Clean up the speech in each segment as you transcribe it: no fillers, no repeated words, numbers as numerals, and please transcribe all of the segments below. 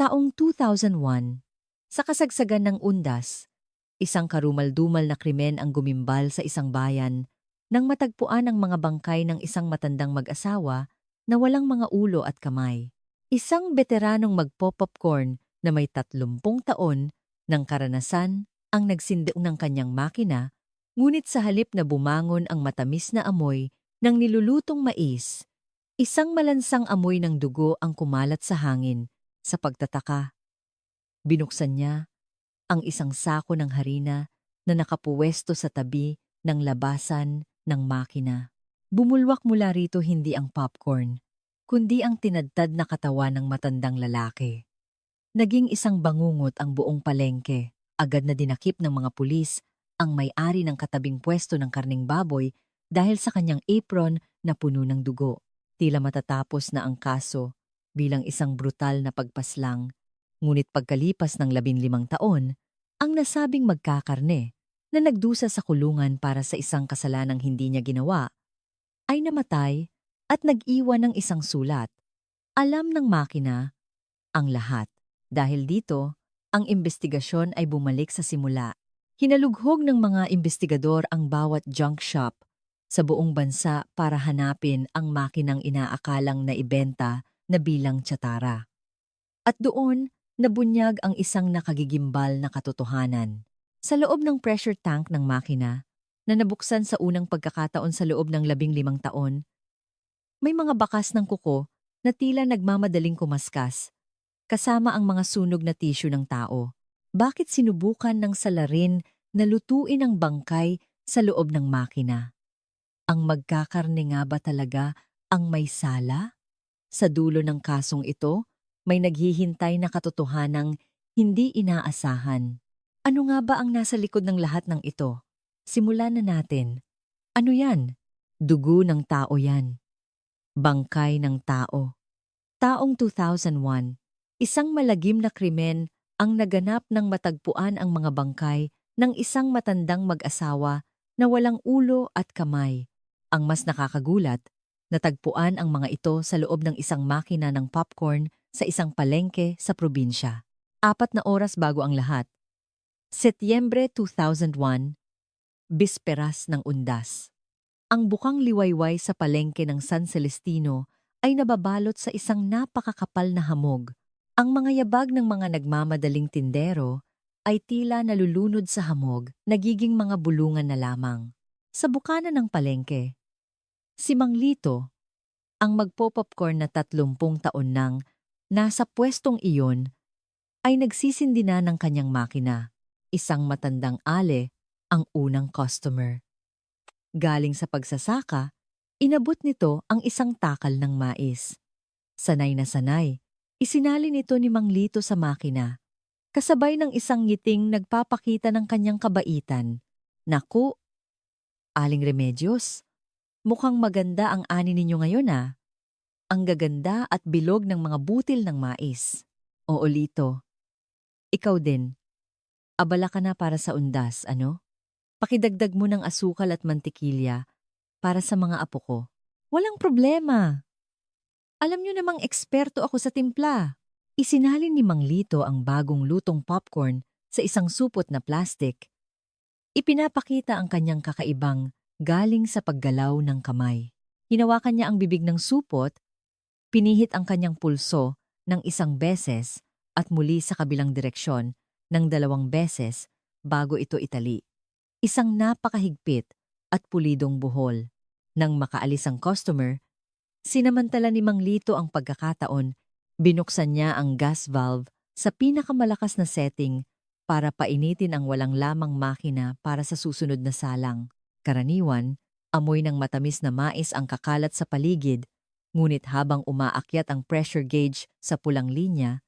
Taong 2001, sa kasagsagan ng Undas, isang karumal-dumal na krimen ang gumimbal sa isang bayan nang matagpuan ang mga bangkay ng isang matandang mag-asawa na walang mga ulo at kamay. Isang veteranong magpo-popcorn na may 30 taon ng karanasan ang nagsindi ng kanyang makina, ngunit sa halip na bumangon ang matamis na amoy ng nilulutong mais, isang malansang amoy ng dugo ang kumalat sa hangin. Sa pagtataka, binuksan niya ang isang sako ng harina na nakapuwesto sa tabi ng labasan ng makina. Bumulwak mula rito hindi ang popcorn, kundi ang tinadtad na katawan ng matandang lalaki. Naging isang bangungot ang buong palengke. Agad na dinakip ng mga pulis ang may-ari ng katabing pwesto ng karning baboy dahil sa kanyang apron na puno ng dugo. Tila matatapos na ang kaso bilang isang brutal na pagpaslang, ngunit pagkalipas ng 15 taon, ang nasabing magkakarne na nagdusa sa kulungan para sa isang kasalanang hindi niya ginawa, ay namatay at nag-iwan ng isang sulat. Alam ng makina ang lahat. Dahil dito, ang investigasyon ay bumalik sa simula. Hinalughog ng mga investigador ang bawat junk shop sa buong bansa para hanapin ang makinang inaakalang na ibenta na bilang tsatara. At doon, nabunyag ang isang nakagigimbal na katotohanan. Sa loob ng pressure tank ng makina, na nabuksan sa unang pagkakataon sa loob ng 15 taon, may mga bakas ng kuko na tila nagmamadaling kumaskas, kasama ang mga sunog na tissue ng tao. Bakit sinubukan ng salarin na lutuin ang bangkay sa loob ng makina? Ang magkakarne nga ba talaga ang may sala? Sa dulo ng kasong ito, may naghihintay na katotohanang hindi inaasahan. Ano nga ba ang nasa likod ng lahat ng ito? Simulan na natin. Ano yan? Dugo ng tao yan. Bangkay ng tao. Taong 2001, isang malagim na krimen ang naganap nang matagpuan ang mga bangkay ng isang matandang mag-asawa na walang ulo at kamay. Ang mas nakakagulat, natagpuan ang mga ito sa loob ng isang makina ng popcorn sa isang palengke sa probinsya. 4 na oras bago ang lahat. Setyembre 2001, bisperas ng Undas. Ang bukang liwayway sa palengke ng San Celestino ay nababalot sa isang napakakapal na hamog. Ang mga yabag ng mga nagmamadaling tindero ay tila nalulunod sa hamog, nagiging mga bulungan na lamang. Sa bukana ng palengke, si Mang Lito, ang magpo-popcorn na 30 taon nang nasa pwestong iyon, ay nagsisindi na ng kanyang makina. Isang matandang ale ang unang customer. Galing sa pagsasaka, inabot nito ang isang takal ng mais. Sanay na sanay, isinali nito ni Mang Lito sa makina, kasabay ng isang ngiting nagpapakita ng kanyang kabaitan. Naku, Aling Remedios, mukhang maganda ang ani ninyo ngayon ah. Ang gaganda at bilog ng mga butil ng mais. Oo, Lito. Ikaw din. Abala ka na para sa undas, ano? Pakidagdag mo ng asukal at mantikilya para sa mga apo ko. Walang problema. Alam niyo namang eksperto ako sa timpla. Isinalin ni Mang Lito ang bagong lutong popcorn sa isang supot na plastik. Ipinapakita ang kanyang kakaibang galing sa paggalaw ng kamay. Hinawakan niya ang bibig ng supot, pinihit ang kanyang pulso ng 1 beses at muli sa kabilang direksyon ng 2 beses bago ito itali. Isang napakahigpit at pulidong buhol. Nang makaalis ang customer, sinamantala ni Mang Lito ang pagkakataon, binuksan niya ang gas valve sa pinakamalakas na setting para painitin ang walang lamang makina para sa susunod na salang. Karaniwan, amoy ng matamis na mais ang kakalat sa paligid, ngunit habang umaakyat ang pressure gauge sa pulang linya,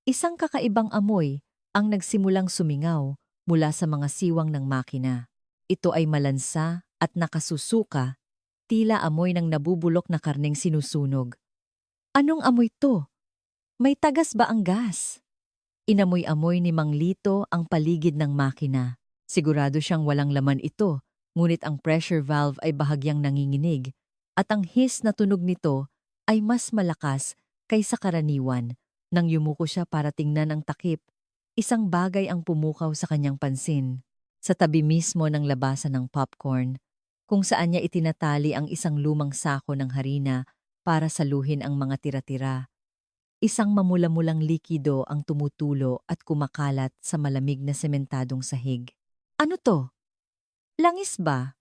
isang kakaibang amoy ang nagsimulang sumingaw mula sa mga siwang ng makina. Ito ay malansa at nakasusuka, tila amoy ng nabubulok na karneng sinusunog. Anong amoy to? May tagas ba ang gas? Inamoy-amoy ni Mang Lito ang paligid ng makina. Sigurado siyang walang laman ito, ngunit ang pressure valve ay bahagyang nanginginig at ang hiss na tunog nito ay mas malakas kaysa karaniwan Nang yumuko siya para tingnan ang takip, isang bagay ang pumukaw sa kanyang pansin. Sa tabi mismo ng labasan ng popcorn, kung saan niya itinatali ang isang lumang sako ng harina para saluhin ang mga tira-tira. Isang mamula-mulang likido ang tumutulo at kumakalat sa malamig na sementadong sahig. Ano to? Langis ba?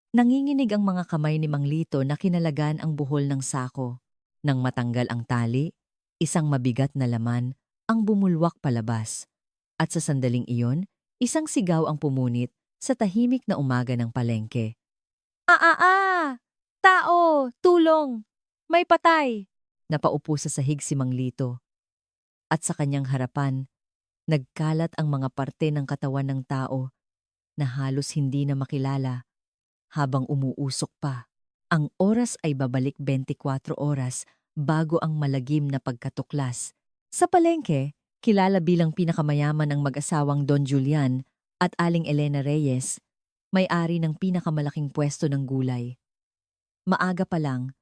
Nanginginig ang mga kamay ni Mang Lito na kinalagan ang buhol ng sako. Nang matanggal ang tali, isang mabigat na laman ang bumulwak palabas. At sa sandaling iyon, isang sigaw ang pumunit sa tahimik na umaga ng palengke. Tao! Tulong! May patay! Napaupo sa sahig si Mang Lito. At sa kanyang harapan, nagkalat ang mga parte ng katawan ng tao na halos hindi na makilala habang umuusok pa. Ang oras ay babalik 24 oras bago ang malagim na pagkatuklas. Sa palengke, kilala bilang pinakamayaman ng mag-asawang Don Julian at Aling Elena Reyes, may-ari ng pinakamalaking pwesto ng gulay. Maaga pa lang,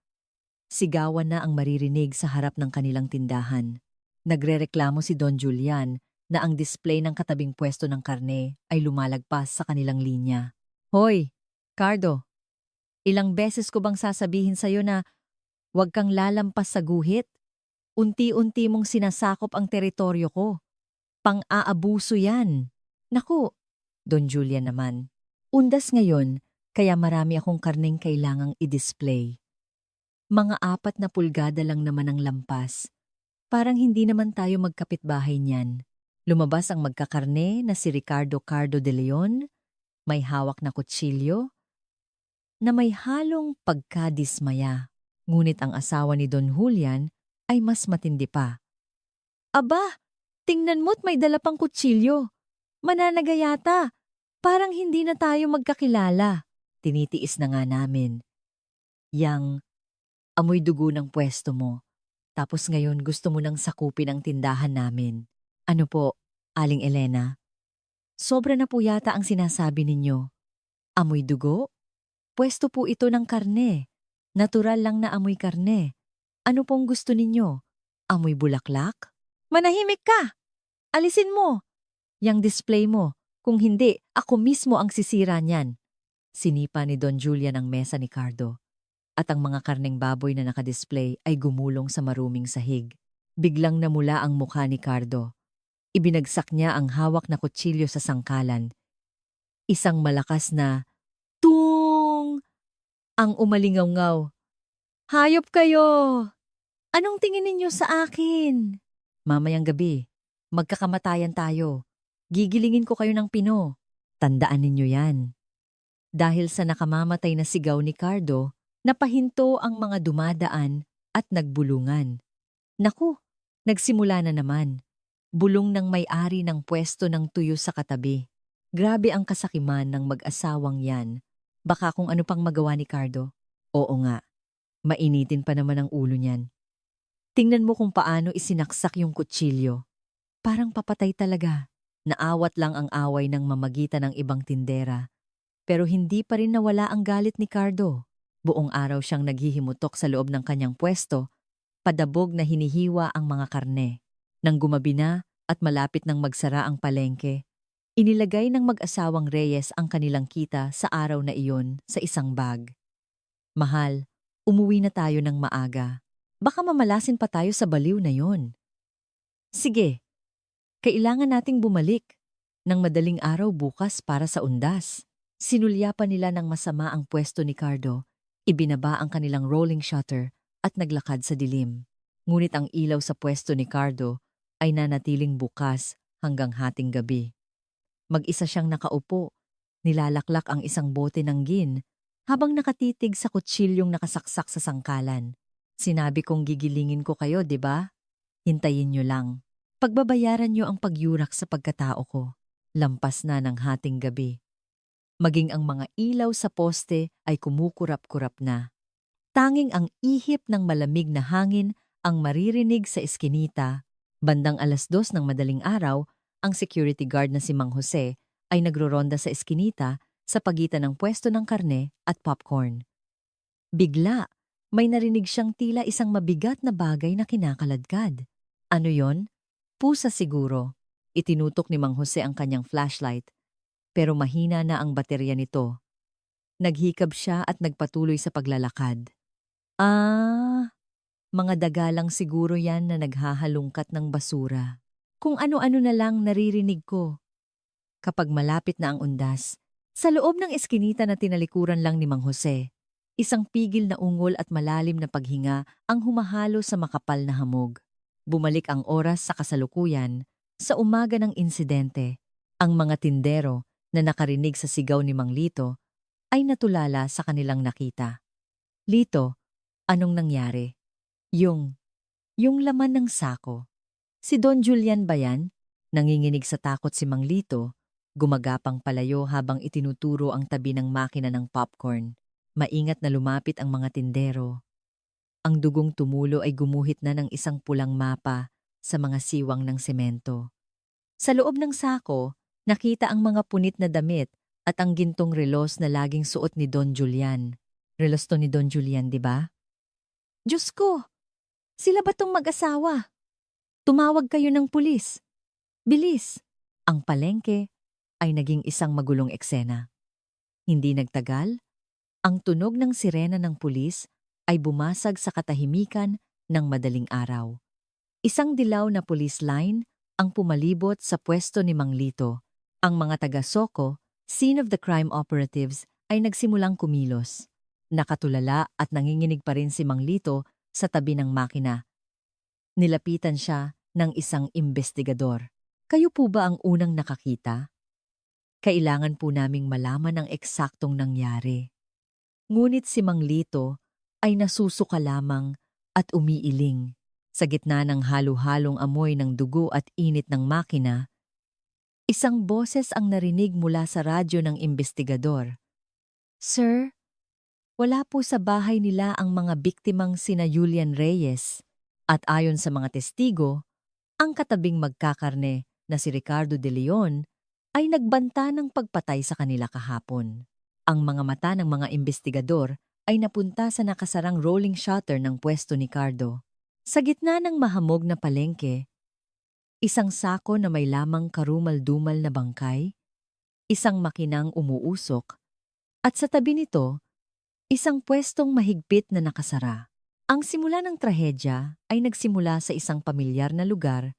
sigawan na ang maririnig sa harap ng kanilang tindahan. Nagrereklamo si Don Julian na ang display ng katabing pwesto ng karne ay lumalagpas sa kanilang linya. Hoy, Cardo, ilang beses ko bang sasabihin sa'yo na huwag kang lalampas sa guhit? Unti-unti mong sinasakop ang teritoryo ko. Pang-aabuso yan. Naku, Don Julian naman. Undas ngayon, kaya marami akong karneng kailangang i-display. Mga 4 na pulgada lang naman ang lampas. Parang hindi naman tayo magkapitbahay niyan. Lumabas ang magkakarne na si Ricardo Cardo de Leon, may hawak na kutsilyo, na may halong pagkadismaya. Ngunit ang asawa ni Don Julian ay mas matindi pa. Aba, tingnan mo't may dala pang kutsilyo. Mananagayata, parang hindi na tayo magkakilala. Tinitiis na nga namin. Yang amoy dugo ng pwesto mo. Tapos ngayon gusto mo nang sakupin ang tindahan namin. Ano po, Aling Elena? Sobra na po yata ang sinasabi ninyo. Amoy dugo? Pwesto po ito ng karne. Natural lang na amoy karne. Ano pong gusto ninyo? Amoy bulaklak? Manahimik ka! Alisin mo! Yang display mo. Kung hindi, ako mismo ang sisira niyan. Sinipa ni Don Julian ang mesa ni Cardo. At ang mga karneng baboy na nakadisplay ay gumulong sa maruming sahig. Biglang namula ang mukha ni Cardo. Ibinagsak niya ang hawak na kutsilyo sa sangkalan. Isang malakas na tung ang umalingaw-ngaw. Hayop kayo! Anong tingin ninyo sa akin? Mamayang gabi, magkakamatayan tayo. Gigilingin ko kayo ng pino. Tandaan ninyo yan. Dahil sa nakamamatay na sigaw ni Cardo, napahinto ang mga dumadaan at nagbulungan. Naku, nagsimula na naman. Bulong ng may-ari ng pwesto ng tuyo sa katabi. Grabe ang kasakiman ng mag-asawang yan. Baka kung ano pang magawa ni Cardo. Oo nga, mainitin pa naman ang ulo niyan. Tingnan mo kung paano isinaksak yung kutsilyo. Parang papatay talaga. Naawat lang ang away ng mamagitan ng ibang tindera. Pero hindi pa rin nawala ang galit ni Cardo. Buong araw siyang naghihimutok sa loob ng kanyang pwesto, padabog na hinihiwa ang mga karne. Nang gumabi na at malapit nang magsara ang palengke, inilagay ng mag-asawang Reyes ang kanilang kita sa araw na iyon sa isang bag. Mahal, umuwi na tayo ng maaga. Baka mamalasin pa tayo sa baliw na yon. Sige, kailangan nating bumalik ng madaling araw bukas para sa undas. Sinulyapan nila ng masama ang pwesto ni Cardo, ibinaba ang kanilang rolling shutter at naglakad sa dilim. Ngunit ang ilaw sa pwesto ni Cardo ay nanatiling bukas hanggang hating gabi. Mag-isa siyang nakaupo, nilalaklak ang isang bote ng gin habang nakatitig sa kutsilyong nakasaksak sa sangkalan. Sinabi kong gigilingin ko kayo, di ba? Hintayin niyo lang. Pagbabayaran niyo ang pagyurak sa pagkatao ko. Lampas na ng hating gabi. Maging ang mga ilaw sa poste ay kumukurap-kurap na. Tanging ang ihip ng malamig na hangin ang maririnig sa eskinita. Bandang 2:00 ng madaling araw, ang security guard na si Mang Jose ay nagroronda sa eskinita sa pagitan ng pwesto ng karne at popcorn. Bigla, may narinig siyang tila isang mabigat na bagay na kinakaladkad. Ano yon? Pusa siguro. Itinutok ni Mang Jose ang kanyang flashlight, pero mahina na ang baterya nito. Naghikab siya at nagpatuloy sa paglalakad. Ah, mga dagalang siguro yan na naghahalungkat ng basura. Kung ano-ano na lang naririnig ko. Kapag malapit na ang undas, sa loob ng eskinita na tinalikuran lang ni Mang Jose, isang pigil na ungol at malalim na paghinga ang humahalo sa makapal na hamog. Bumalik ang oras sa kasalukuyan, sa umaga ng insidente, ang mga tindero na nakarinig sa sigaw ni Mang Lito ay natulala sa kanilang nakita. Lito, anong nangyari? Yung laman ng sako. Si Don Julian ba yan? Nanginginig sa takot si Mang Lito, gumagapang palayo habang itinuturo ang tabi ng makina ng popcorn. Maingat na lumapit ang mga tindero. Ang dugong tumulo ay gumuhit na ng isang pulang mapa sa mga siwang ng semento. Sa loob ng sako, nakita ang mga punit na damit at ang gintong relos na laging suot ni Don Julian. Relos to ni Don Julian, di ba? Diyos ko! Sila ba tong mag-asawa? Tumawag kayo ng pulis. Bilis! Ang palengke ay naging isang magulong eksena. Hindi nagtagal, ang tunog ng sirena ng pulis ay bumasag sa katahimikan ng madaling araw. Isang dilaw na police line ang pumalibot sa pwesto ni Mang Lito. Ang mga taga-Soko, scene of the crime operatives, ay nagsimulang kumilos. Nakatulala at nanginginig pa rin si Mang Lito sa tabi ng makina. Nilapitan siya ng isang investigador. Kayo po ba ang unang nakakita? Kailangan po naming malaman ang eksaktong nangyari. Ngunit si Mang Lito ay nasusuka lamang at umiiling. Sa gitna ng halo-halong amoy ng dugo at init ng makina, isang boses ang narinig mula sa radyo ng investigador. Sir, wala po sa bahay nila ang mga biktimang sina Julian Reyes. At ayon sa mga testigo, ang katabing magkakarne na si Ricardo de Leon ay nagbanta ng pagpatay sa kanila kahapon. Ang mga mata ng mga investigador ay napunta sa nakasarang rolling shutter ng pwesto ni Cardo. Sa gitna ng mahamog na palengke, isang sako na may lamang karumal-dumal na bangkay, isang makinang umuusok, at sa tabi nito, isang pwestong mahigpit na nakasara. Ang simula ng trahedya ay nagsimula sa isang pamilyar na lugar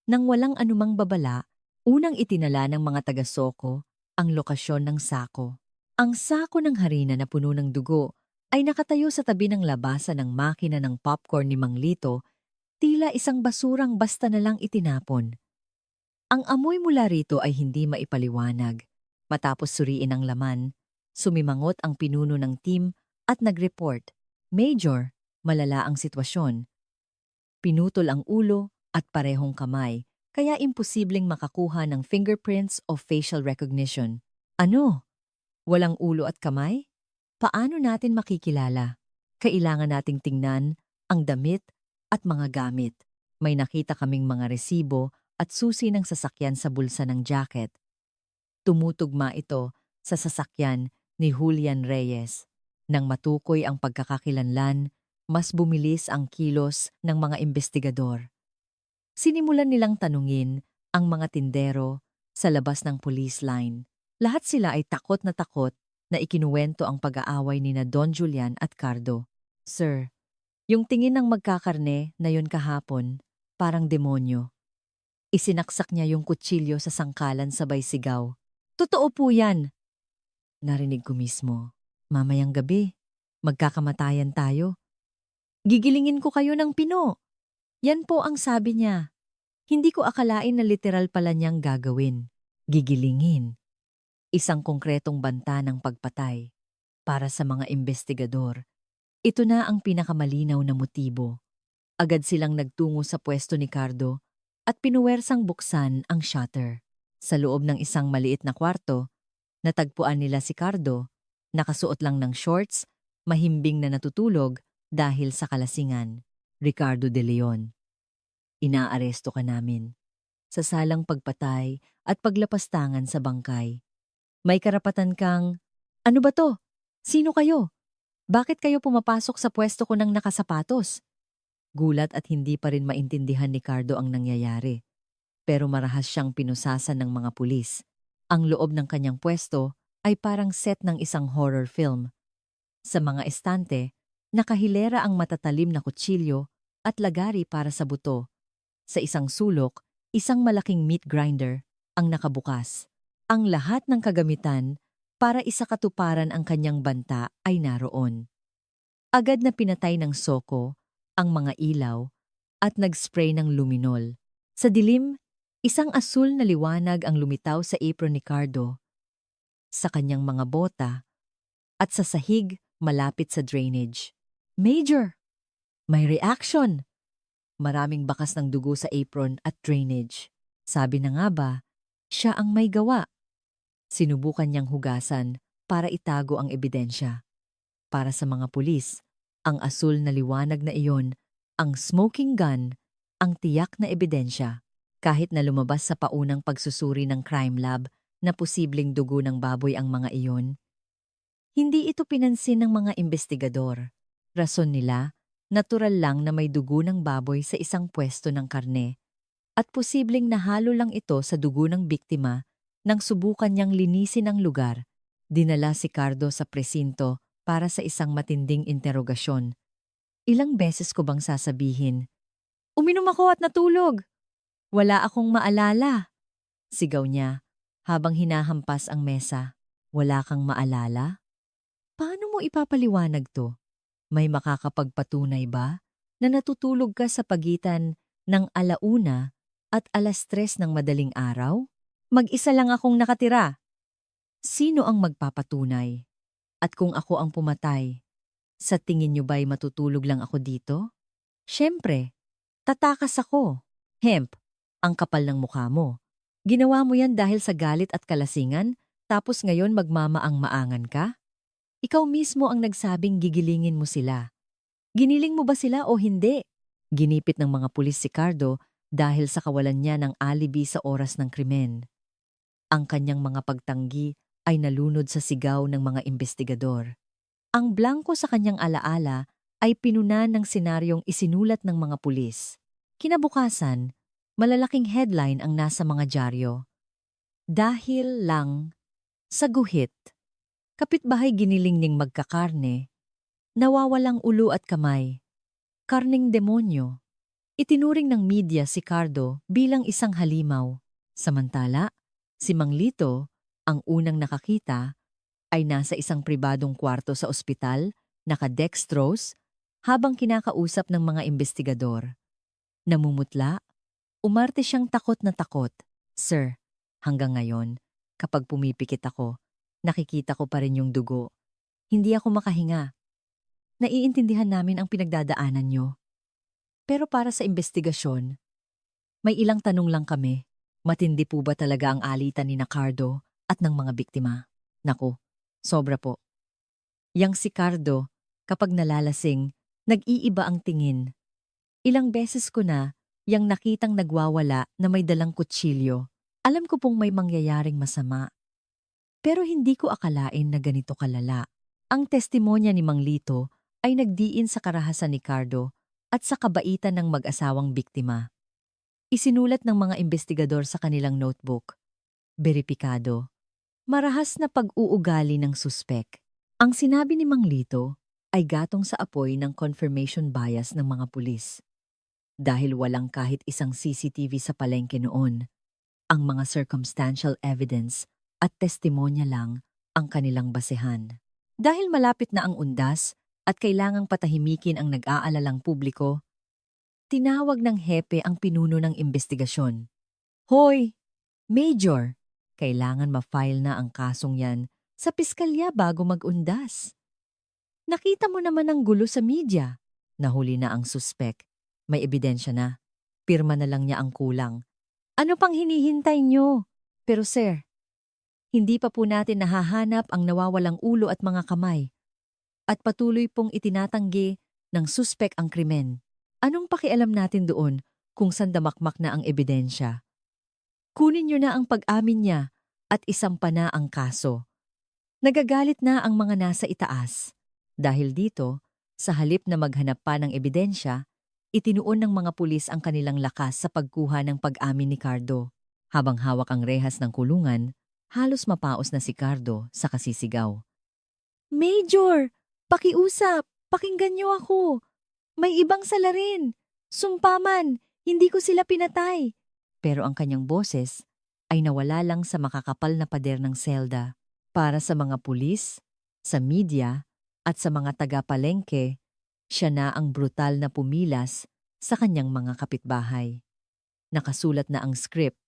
nang walang anumang babala, unang itinala ng mga taga-Soko ang lokasyon ng sako. Ang sako ng harina na puno ng dugo ay nakatayo sa tabi ng labasan ng makina ng popcorn ni Mang Lito, tila isang basurang basta na lang itinapon. Ang amoy mula rito ay hindi maipaliwanag. Matapos suriin ang laman, sumimangot ang pinuno ng team at nag-report, Major, malala ang sitwasyon. Pinutol ang ulo at parehong kamay, kaya imposibleng makakuha ng fingerprints o facial recognition. Ano? Walang ulo at kamay? Paano natin makikilala? Kailangan nating tingnan ang damit at mga gamit. May nakita kaming mga resibo at susi ng sasakyan sa bulsa ng jacket. Tumutugma ito sa sasakyan ni Julian Reyes. Nang matukoy ang pagkakakilanlan, mas bumilis ang kilos ng mga investigador. Sinimulan nilang tanungin ang mga tindero sa labas ng police line. Lahat sila ay takot na ikinuwento ang pag-aaway ni na Don Julian at Cardo. Sir, yung tingin ng magkakarne na yon kahapon, parang demonyo. Isinaksak niya yung kutsilyo sa sangkalan sabay sigaw. Totoo po yan! Narinig ko mismo. Mamayang gabi, magkakamatayan tayo. Gigilingin ko kayo ng pino. Yan po ang sabi niya. Hindi ko akalain na literal pala niyang gagawin. Gigilingin. Isang konkretong banta ng pagpatay. Para sa mga investigador, ito na ang pinakamalinaw na motibo. Agad silang nagtungo sa pwesto ni Cardo at pinuwersang buksan ang shutter. Sa loob ng isang maliit na kwarto, natagpuan nila si Cardo, nakasuot lang ng shorts, mahimbing na natutulog dahil sa kalasingan. Ricardo de Leon. Inaaresto ka namin. Sa salang pagpatay at paglapastangan sa bangkay. May karapatan kang, ano ba to? Sino kayo? Bakit kayo pumapasok sa pwesto ko ng nakasapatos? Gulat at hindi pa rin maintindihan ni Cardo ang nangyayari. Pero marahas siyang pinusasan ng mga pulis. Ang loob ng kanyang pwesto ay parang set ng isang horror film. Sa mga estante, nakahilera ang matatalim na kutsilyo at lagari para sa buto. Sa isang sulok, isang malaking meat grinder ang nakabukas. Ang lahat ng kagamitan para isakatuparan ang kanyang banta ay naroon. Agad na pinatay ng Soko ang mga ilaw at nag-spray ng luminol. Sa dilim, isang asul na liwanag ang lumitaw sa apron ni Cardo, sa kanyang mga bota, at sa sahig malapit sa drainage. Major! May reaction! Maraming bakas ng dugo sa apron at drainage. Sabi na nga ba, siya ang may gawa. Sinubukan niyang hugasan para itago ang ebidensya. Para sa mga pulis, ang asul na liwanag na iyon, ang smoking gun, ang tiyak na ebidensya. Kahit na lumabas sa paunang pagsusuri ng crime lab na posibleng dugo ng baboy ang mga iyon, hindi ito pinansin ng mga investigador. Rason nila, natural lang na may dugo ng baboy sa isang pwesto ng karne at posibleng nahalo lang ito sa dugo ng biktima nang subukan niyang linisin ang lugar. Dinala si Cardo sa presinto para sa isang matinding interogasyon. Ilang beses ko bang sasabihin, "Uminom ako at natulog. Wala akong maalala." Sigaw niya habang hinahampas ang mesa. Wala kang maalala? Paano mo ipapaliwanag to? May makakapagpatunay ba na natutulog ka sa pagitan ng 1:00 at 3:00 ng madaling araw? Mag-isa lang akong nakatira. Sino ang magpapatunay? At kung ako ang pumatay, sa tingin niyo ba'y matutulog lang ako dito? Siyempre, tatakas ako. Hemp, ang kapal ng mukha mo. Ginawa mo yan dahil sa galit at kalasingan, tapos ngayon magmamaang-maangan ka? Ikaw mismo ang nagsabing gigilingin mo sila. Giniling mo ba sila o hindi? Ginipit ng mga pulis si Cardo dahil sa kawalan niya ng alibi sa oras ng krimen. Ang kanyang mga pagtanggi ay nalunod sa sigaw ng mga investigador. Ang blanko sa kanyang alaala ay pinunan ng senaryong isinulat ng mga pulis. Kinabukasan, malalaking headline ang nasa mga dyaryo. Dahil lang sa guhit, kapitbahay giniling ning magkakarne, nawawalang ulo at kamay, karning demonyo. Itinuring ng media si Cardo bilang isang halimaw. Samantala, si Mang Lito, ang unang nakakita, ay nasa isang pribadong kwarto sa ospital, naka-dextrose, habang kinakausap ng mga investigador. Namumutla, umarte siyang takot na takot. Sir, hanggang ngayon, kapag pumipikit ako, nakikita ko pa rin yung dugo. Hindi ako makahinga. Naiintindihan namin ang pinagdadaanan niyo. Pero para sa investigasyon, may ilang tanong lang kami. Matindi po ba talaga ang alitan ni Cardo at ng mga biktima? Naku, sobra po. Yang si Cardo, kapag nalalasing, nag-iiba ang tingin. Ilang beses ko na yang nakitang nagwawala na may dalang kutsilyo. Alam ko pong may mangyayaring masama. Pero hindi ko akalain na ganito kalala. Ang testimonya ni Mang Lito ay nagdiin sa karahasan ni Cardo at sa kabaitan ng mag-asawang biktima. Isinulat ng mga investigador sa kanilang notebook. Beripikado. Marahas na pag-uugali ng suspek. Ang sinabi ni Mang Lito ay gatong sa apoy ng confirmation bias ng mga pulis. Dahil walang kahit isang CCTV sa palengke noon, ang mga circumstantial evidence at testimonya lang ang kanilang basehan. Dahil malapit na ang undas at kailangang patahimikin ang nag-aalalang publiko, tinawag ng hepe ang pinuno ng investigasyon. Hoy, Major, kailangan ma-file na ang kasong yan sa piskalya bago mag-undas. Nakita mo naman ang gulo sa media. Nahuli na ang suspek. May ebidensya na. Pirma na lang niya ang kulang. Ano pang hinihintay niyo? Pero sir, hindi pa po natin nahahanap ang nawawalang ulo at mga kamay. At patuloy pong itinatanggi ng suspek ang krimen. Anong pakialam natin doon kung sandamakmak na ang ebidensya? Kunin niyo na ang pag-amin niya at isampa na ang kaso. Nagagalit na ang mga nasa itaas. Dahil dito, sa halip na maghanap pa ng ebidensya, Itinuon ng mga pulis ang kanilang lakas sa pagkuha ng pag-amin ni Cardo. Habang hawak ang rehas ng kulungan, halos mapaos na si Cardo sa kasisigaw. Major! Pakiusap! Pakinggan niyo ako! May ibang salarin! Sumpaman! Hindi ko sila pinatay! Pero ang kanyang boses ay nawala lang sa makakapal na pader ng selda. Para sa mga pulis, sa media, at sa mga taga-palengke, siya na ang brutal na pumilas sa kanyang mga kapitbahay. Nakasulat na ang script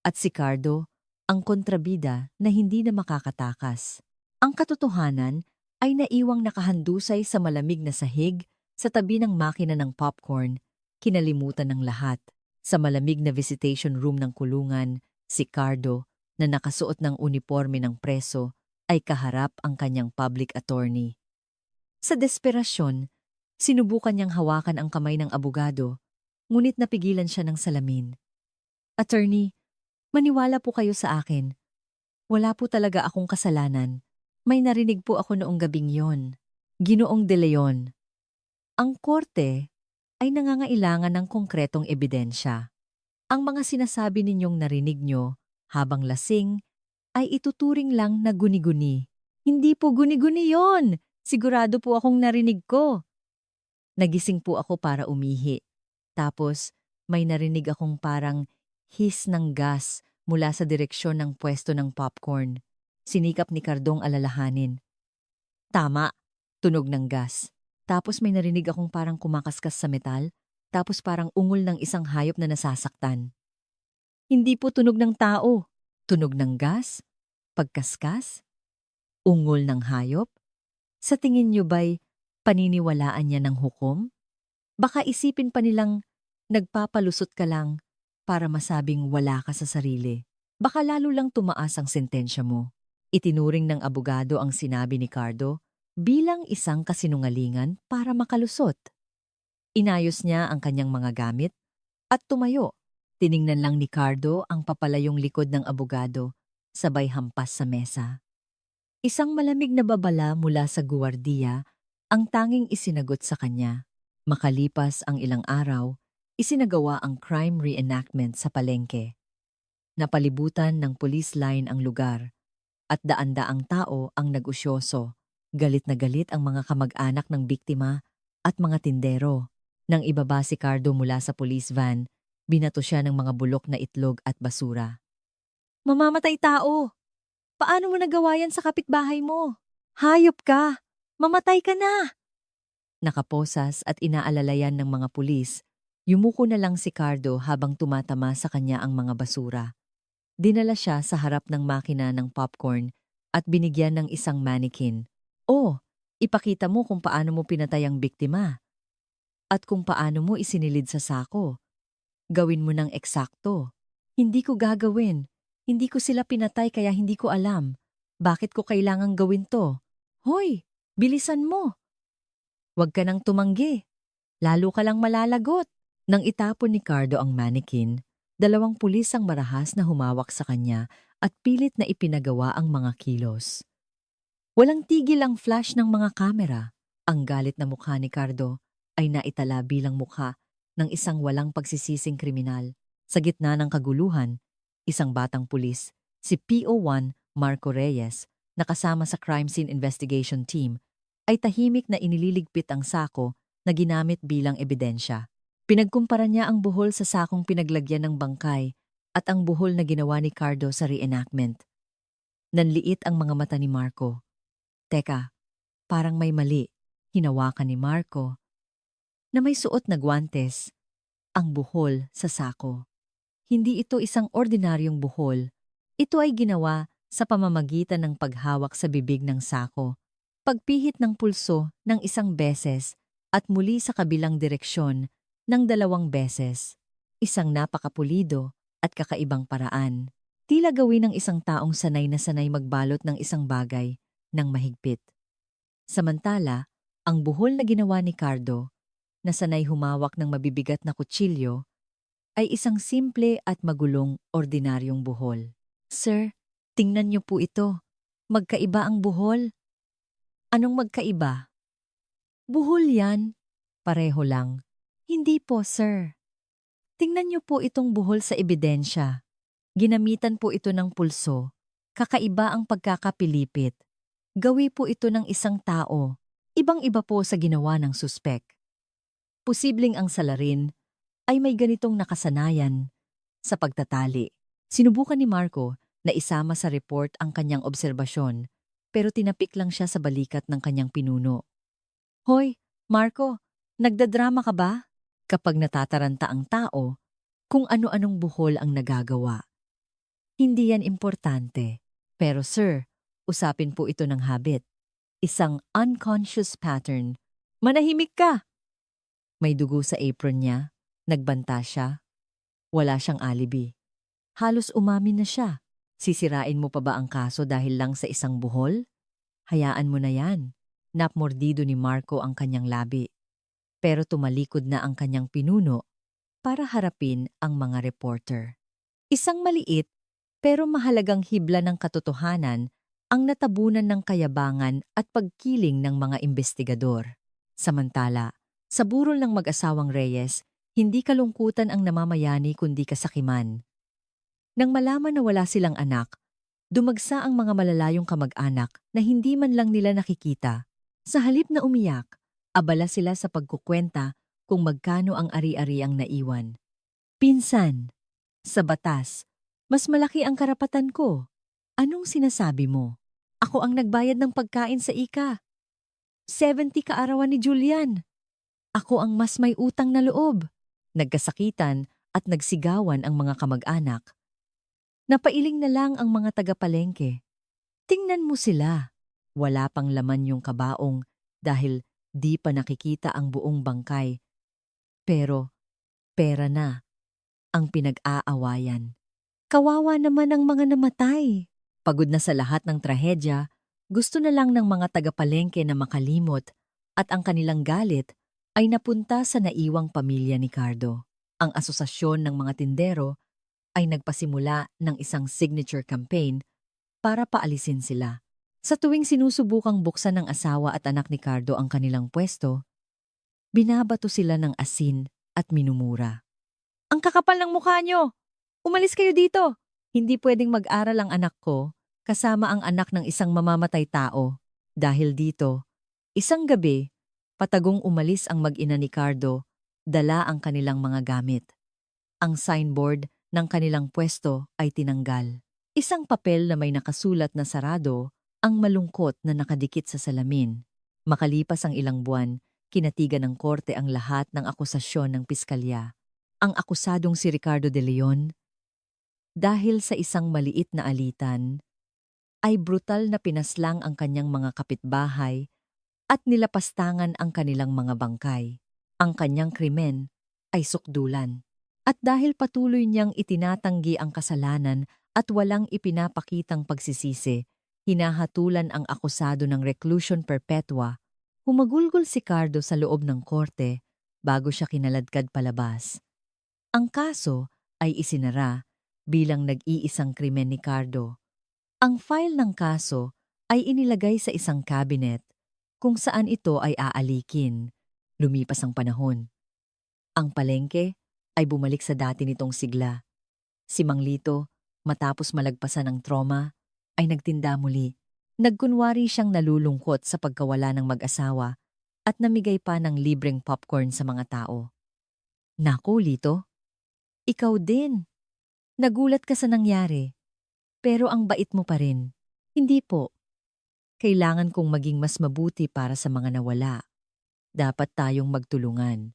at si Cardo ang kontrabida na hindi na makakatakas. Ang katotohanan ay naiwang nakahandusay sa malamig na sahig sa tabi ng makina ng popcorn, kinalimutan ng lahat. Sa malamig na visitation room ng kulungan, si Cardo, na nakasuot ng uniforme ng preso, ay kaharap ang kanyang public attorney. Sa desperasyon, sinubukan niyang hawakan ang kamay ng abogado, ngunit napigilan siya ng salamin. Attorney, maniwala po kayo sa akin. Wala po talaga akong kasalanan. May narinig po ako noong gabing yon. Ginoong De Leon. Ang korte ay nangangailangan ng konkretong ebidensya. Ang mga sinasabi ninyong narinig nyo habang lasing ay ituturing lang na guni-guni. Hindi po guni-guni yon! Sigurado po akong narinig ko. Nagising po ako para umihi. Tapos may narinig akong parang hiss ng gas mula sa direksyon ng pwesto ng popcorn. Sinikap ni Cardong alalahanin. Tama, tunog ng gas. Tapos may narinig akong parang kumakaskas sa metal, tapos parang ungol ng isang hayop na nasasaktan. Hindi po tunog ng tao. Tunog ng gas? Pagkaskas? Ungol ng hayop? Sa tingin niyo ba'y paniniwalaan niya ng hukom? Baka isipin pa nilang nagpapalusot ka lang para masabing wala ka sa sarili. Baka lalo lang tumaas ang sentensya mo. Itinuring ng abogado ang sinabi ni Cardo bilang isang kasinungalingan para makalusot. Inayos niya ang kanyang mga gamit at tumayo. Tiningnan lang ni Cardo ang papalayong likod ng abogado, sabay hampas sa mesa. Isang malamig na babala mula sa guwardiya ang tanging isinagot sa kanya. Makalipas ang ilang araw, isinagawa ang crime reenactment sa palengke. Napalibutan ng police line ang lugar at daan-daang tao ang nag-usyoso. Galit na galit ang mga kamag-anak ng biktima at mga tindero. Nang ibaba si Cardo mula sa police van, binato siya ng mga bulok na itlog at basura. Mamamatay tao! Paano mo nagawa yan sa kapitbahay mo? Hayop ka! Mamatay ka na! Nakaposas at inaalalayan ng mga pulis, yumuko na lang si Cardo habang tumatama sa kanya ang mga basura. Dinala siya sa harap ng makina ng popcorn at binigyan ng isang mannequin. Oh, ipakita mo kung paano mo pinatay ang biktima. At kung paano mo isinilid sa sako. Gawin mo ng eksakto. Hindi ko gagawin. Hindi ko sila pinatay kaya hindi ko alam. Bakit ko kailangang gawin to? Hoy, bilisan mo. Huwag ka nang tumanggi. Lalo ka lang malalagot. Nang itapon ni Cardo ang mannequin, 2 pulis ang marahas na humawak sa kanya at pilit na ipinagawa ang mga kilos. Walang tigil ang flash ng mga kamera. Ang galit na mukha ni Cardo ay naitala bilang mukha ng isang walang pagsisising kriminal. Sa gitna ng kaguluhan, isang batang pulis, si PO1 Marco Reyes, na kasama sa crime scene investigation team, ay tahimik na inililigpit ang sako na ginamit bilang ebidensya. Pinagkumpara niya ang buhol sa sakong pinaglagyan ng bangkay at ang buhol na ginawa ni Cardo sa reenactment. Nanliit ang mga mata ni Marco. Teka, parang may mali. Hinawakan ni Marco na may suot na guwantes ang buhol sa sako. Hindi ito isang ordinaryong buhol. Ito ay ginawa sa pamamagitan ng paghawak sa bibig ng sako, pagpihit ng pulso ng 1 beses at muli sa kabilang direksyon ng 2 beses. Isang napakapulido at kakaibang paraan. Tila gawin ng isang taong sanay na sanay magbalot ng isang bagay ng mahigpit. Samantala, ang buhol na ginawa ni Cardo, na sanay humawak ng mabibigat na kutsilyo, ay isang simple at magulong ordinaryong buhol. Sir, tingnan niyo po ito. Magkaiba ang buhol. Anong magkaiba? Buhol yan. Pareho lang. Hindi po, sir. Tingnan niyo po itong buhol sa ebidensya. Ginamitan po ito ng pulso. Kakaiba ang pagkakapilipit. Gawi po ito ng isang tao. Ibang-iba po sa ginawa ng suspek. Posibleng ang salarin ay may ganitong nakasanayan sa pagtatali. Sinubukan ni Marco na isama sa report ang kanyang obserbasyon, pero tinapik lang siya sa balikat ng kanyang pinuno. Hoy, Marco, nagdadrama ka ba? Kapag natataranta ang tao, kung ano-anong buhol ang nagagawa. Hindi yan importante. Pero sir, usapin po ito ng habit. Isang unconscious pattern. Manahimik ka! May dugo sa apron niya. Nagbanta siya. Wala siyang alibi. Halos umamin na siya. Sisirain mo pa ba ang kaso dahil lang sa isang buhol? Hayaan mo na yan. Napmordido ni Marco ang kanyang labi. Pero tumalikod na ang kanyang pinuno para harapin ang mga reporter. Isang maliit pero mahalagang hibla ng katotohanan ang natabunan ng kayabangan at pagkiling ng mga investigador. Samantala, sa burol ng mag-asawang Reyes, hindi kalungkutan ang namamayani kundi kasakiman. Nang malaman na wala silang anak, dumagsa ang mga malalayong kamag-anak na hindi man lang nila nakikita. Sa halip na umiyak, abala sila sa pagkukwenta kung magkano ang ari-ari ang naiwan. Pinsan, sa batas, mas malaki ang karapatan ko. Anong sinasabi mo? Ako ang nagbayad ng pagkain sa ika. 70 kaarawan ni Julian. Ako ang mas may utang na loob. Nagkasakitan at nagsigawan ang mga kamag-anak. Napailing na lang ang mga taga-palengke. Tingnan mo sila. Wala pang laman yung kabaong dahil di pa nakikita ang buong bangkay. Pero, pera na ang pinag-aawayan. Kawawa naman ang mga namatay. Pagod na sa lahat ng trahedya, gusto na lang ng mga taga-palengke na makalimot at ang kanilang galit ay napunta sa naiwang pamilya ni Cardo. Ang asosasyon ng mga tindero ay nagpasimula ng isang signature campaign para paalisin sila. Sa tuwing sinusubukang buksan ng asawa at anak ni Cardo ang kanilang pwesto, binabato sila ng asin at minumura. Ang kakapal ng mukha nyo! Umalis kayo dito! Hindi pwedeng mag-aral ang anak ko kasama ang anak ng isang mamamatay tao. Dahil dito, isang gabi, patagong umalis ang mag-ina ni Cardo, dala ang kanilang mga gamit. Ang signboard ng kanilang pwesto ay tinanggal. Isang papel na may nakasulat na sarado ang malungkot na nakadikit sa salamin. Makalipas ang ilang buwan, kinatigan ng korte ang lahat ng akusasyon ng piskalya. Ang akusadong si Ricardo de Leon, dahil sa isang maliit na alitan, ay brutal na pinaslang ang kanyang mga kapitbahay at nilapastangan ang kanilang mga bangkay. Ang kanyang krimen ay sukdulan. At dahil patuloy niyang itinatanggi ang kasalanan at walang ipinapakitang pagsisisi, hinahatulan ang akusado ng reclusion perpetua. Humagulgol si Cardo sa loob ng korte bago siya kinaladkad palabas. Ang kaso ay isinara bilang nag-iisang krimen ni Cardo. Ang file ng kaso ay inilagay sa isang cabinet kung saan ito ay aalikin. Lumipas ang panahon. Ang palengke ay bumalik sa dati nitong sigla. Si Mang Lito, matapos malagpasan ng trauma, ay nagtinda muli. Nagkunwari siyang nalulungkot sa pagkawala ng mag-asawa at namigay pa ng libreng popcorn sa mga tao. Naku, Lito, ikaw din. Nagulat ka sa nangyari. Pero ang bait mo pa rin. Hindi po. Kailangan kong maging mas mabuti para sa mga nawala. Dapat tayong magtulungan.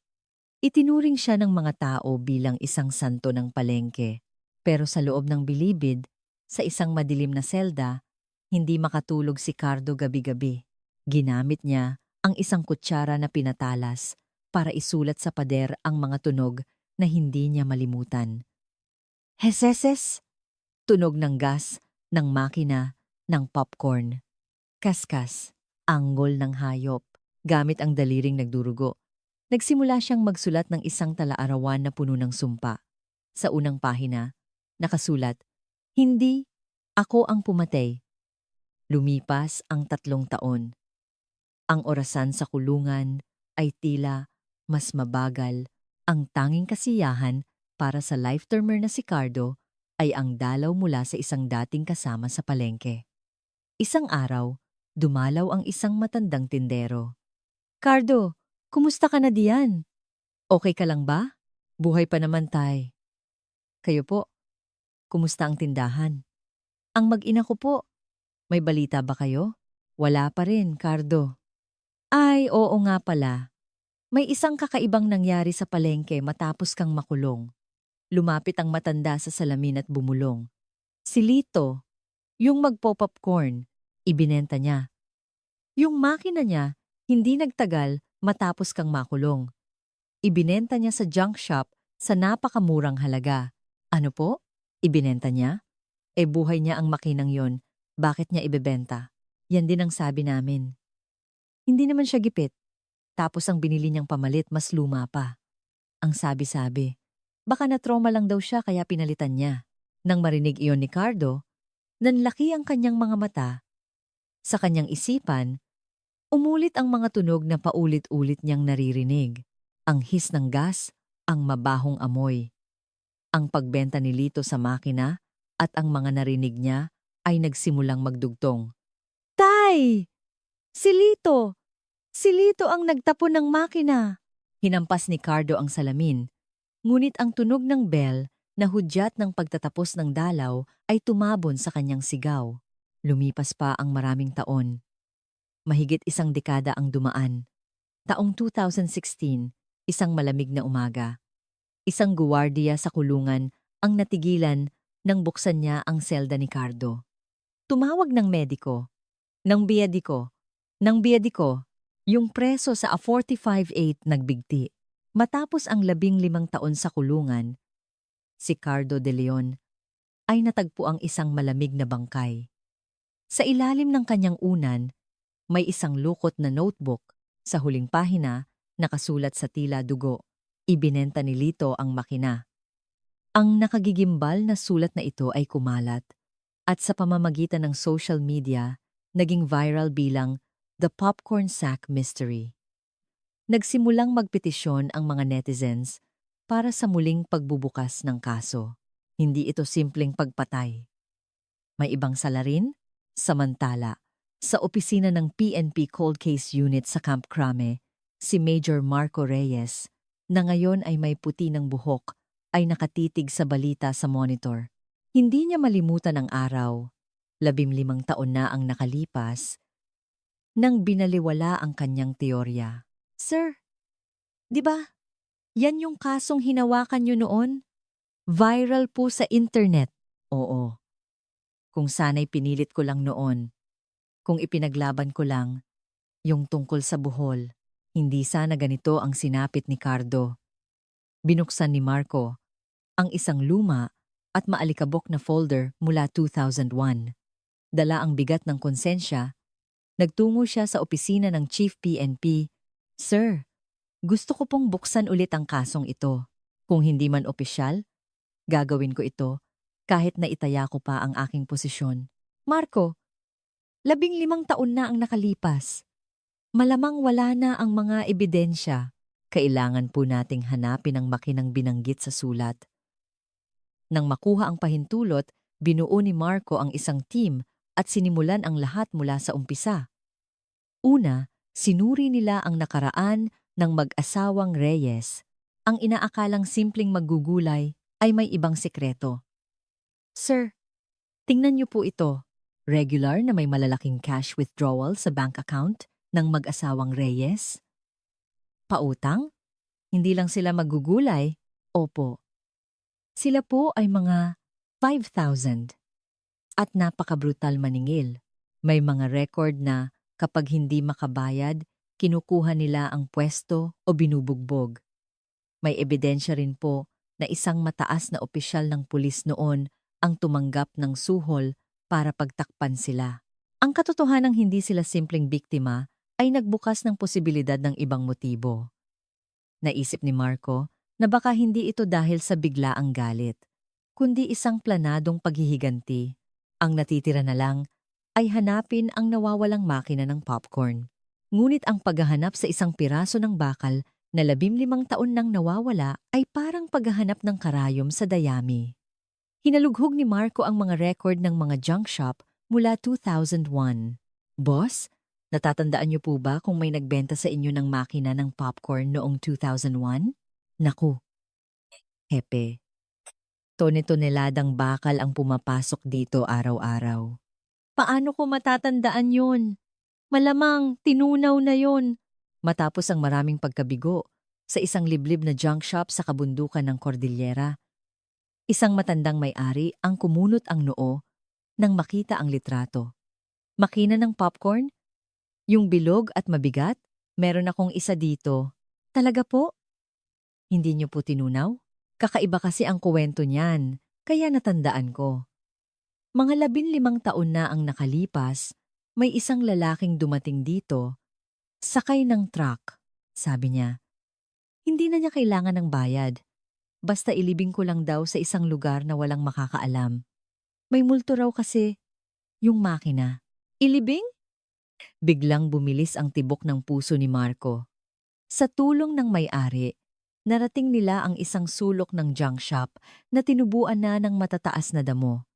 Itinuring siya ng mga tao bilang isang santo ng palengke. Pero sa loob ng bilibid, sa isang madilim na selda, hindi makatulog si Cardo gabi-gabi. Ginamit niya ang isang kutsara na pinatalas para isulat sa pader ang mga tunog na hindi niya malimutan. Heseses! Tunog ng gas, ng makina, ng popcorn. Kaskas, anggol ng hayop, gamit ang daliring nagdurugo. Nagsimula siyang magsulat ng isang talaarawan na puno ng sumpa. Sa unang pahina, nakasulat, "Hindi, ako ang pumatay." Lumipas ang 3 taon. Ang orasan sa kulungan ay tila mas mabagal Ang tanging kasiyahan para sa life-termer na si Cardo ay ang dalaw mula sa isang dating kasama sa palengke. Isang araw, dumalaw ang isang matandang tindero. Cardo, kumusta ka na diyan? Okay ka lang ba? Buhay pa naman tay. Kayo po, kumusta ang tindahan? Ang mag-ina ko po, may balita ba kayo? Wala pa rin, Cardo. Ay, oo nga pala. May isang kakaibang nangyari sa palengke matapos kang makulong. Lumapit ang matanda sa salamin at bumulong. Si Lito, yung magpo-popcorn, ibinenta niya. Yung makina niya, hindi nagtagal matapos kang makulong. Ibinenta niya sa junk shop sa napakamurang halaga. Ano po? Ibinenta niya? Buhay niya ang makinang yon. Bakit niya ibebenta? Yan din ang sabi namin. Hindi naman siya gipit. Tapos ang binili niyang pamalit mas luma pa. Ang sabi-sabi. Baka na-trauma lang daw siya kaya pinalitan niya. Nang marinig iyon ni Cardo, nanlaki ang kanyang mga mata. Sa kanyang isipan, umulit ang mga tunog na paulit-ulit niyang naririnig. Ang his ng gas, ang mabahong amoy. Ang pagbenta ni Lito sa makina at ang mga narinig niya ay nagsimulang magdugtong. Tay! Si Lito! Si Lito ang nagtapon ng makina! Hinampas ni Cardo ang salamin. Ngunit ang tunog ng bell na hudyat ng pagtatapos ng dalaw ay tumabon sa kanyang sigaw. Lumipas pa ang maraming taon. Mahigit isang dekada ang dumaan. Taong 2016, isang malamig na umaga. Isang guwardiya sa kulungan ang natigilan nang buksan niya ang selda ni Cardo. Tumawag ng mediko, ng biyadiko, yung preso sa A 45-8 nagbigti. Matapos ang 15 taon sa kulungan, si Cardo de Leon ay natagpo ang isang malamig na bangkay. Sa ilalim ng kanyang unan, may isang lukot na notebook. Sa huling pahina, nakasulat sa tila dugo. Ibinenta ni Lito ang makina. Ang nakagigimbal na sulat na ito ay kumalat at sa pamamagitan ng social media, naging viral bilang The Popcorn Sack Mystery. Nagsimulang magpetisyon ang mga netizens para sa muling pagbubukas ng kaso. Hindi ito simpleng pagpatay. May ibang salarin? Samantala, sa opisina ng PNP Cold Case Unit sa Camp Crame, si Major Marco Reyes, na ngayon ay may puti ng buhok, ay nakatitig sa balita sa monitor. Hindi niya malimutan ang araw. 15 taon na ang nakalipas nang binaliwala ang kanyang teorya. Sir, di ba? Yan yung kasong hinawakan niyo noon? Viral po sa internet. Oo. Kung sana'y pinilit ko lang noon. Kung ipinaglaban ko lang, yung tungkol sa buhol, hindi sana ganito ang sinapit ni Cardo. Binuksan ni Marco ang isang luma at maalikabok na folder mula 2001. Dala ang bigat ng konsensya, nagtungo siya sa opisina ng Chief PNP. Sir, gusto ko pong buksan ulit ang kasong ito. Kung hindi man opisyal, gagawin ko ito kahit na itaya ko pa ang aking posisyon. Marco, 15 taon na ang nakalipas. Malamang wala na ang mga ebidensya. Kailangan po nating hanapin ang makinang binanggit sa sulat. Nang makuha ang pahintulot, binuo ni Marco ang isang team at sinimulan ang lahat mula sa umpisa. Una, sinuri nila ang nakaraan ng mag-asawang Reyes. Ang inaakalang simpleng maggugulay ay may ibang sikreto. Sir, tingnan niyo po ito. Regular na may malalaking cash withdrawal sa bank account ng mag-asawang Reyes. Pautang? Hindi lang sila maggugulay. Opo. Sila po ay mga 5,000. At napakabrutal maningil. May mga record na kapag hindi makabayad, kinukuha nila ang pwesto o binubugbog. May ebidensya rin po na isang mataas na opisyal ng pulis noon ang tumanggap ng suhol para pagtakpan sila. Ang katotohanang hindi sila simpleng biktima ay nagbukas ng posibilidad ng ibang motibo. Naisip ni Marco na baka hindi ito dahil sa biglaang galit, kundi isang planadong paghihiganti. Ang natitira na lang ay hanapin ang nawawalang makina ng popcorn. Ngunit ang paghahanap sa isang piraso ng bakal na 15 taon nang nawawala ay parang paghahanap ng karayom sa dayami. Hinalughog ni Marco ang mga record ng mga junk shop mula 2001. Boss, natatandaan niyo po ba kung may nagbenta sa inyo ng makina ng popcorn noong 2001? Naku, hepe. Tone-toneladang bakal ang pumapasok dito araw-araw. Paano ko matatandaan yun? Malamang tinunaw na yun. Matapos ang maraming pagkabigo sa isang liblib na junk shop sa kabundukan ng Cordillera, isang matandang may-ari ang kumunot ang noo nang makita ang litrato. Makina ng popcorn? Yung bilog at mabigat? Meron akong isa dito. Talaga po? Hindi niyo po tinunaw? Kakaiba kasi ang kuwento niyan, kaya natandaan ko. Mga 15 taon na ang nakalipas, may isang lalaking dumating dito, sakay ng truck, sabi niya. Hindi na niya kailangan ng bayad. Basta ilibing ko lang daw sa isang lugar na walang makakaalam. May multo raw kasi yung makina. Ilibing? Biglang bumilis ang tibok ng puso ni Marco. Sa tulong ng may-ari, narating nila ang isang sulok ng junk shop na tinubuan na ng matataas na damo.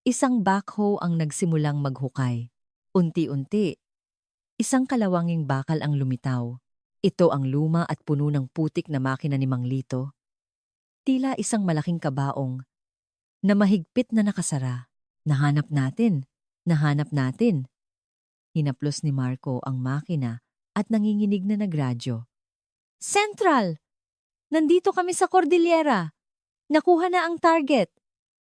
Isang backhoe ang nagsimulang maghukay. Unti-unti, isang kalawanging bakal ang lumitaw. Ito ang luma at puno ng putik na makina ni Mang Lito. Tila isang malaking kabaong na mahigpit na nakasara. Nahanap natin. Nahanap natin. Hinaplos ni Marco ang makina at nanginginig na nagradyo. Central! Nandito kami sa Cordillera. Nakuha na ang target.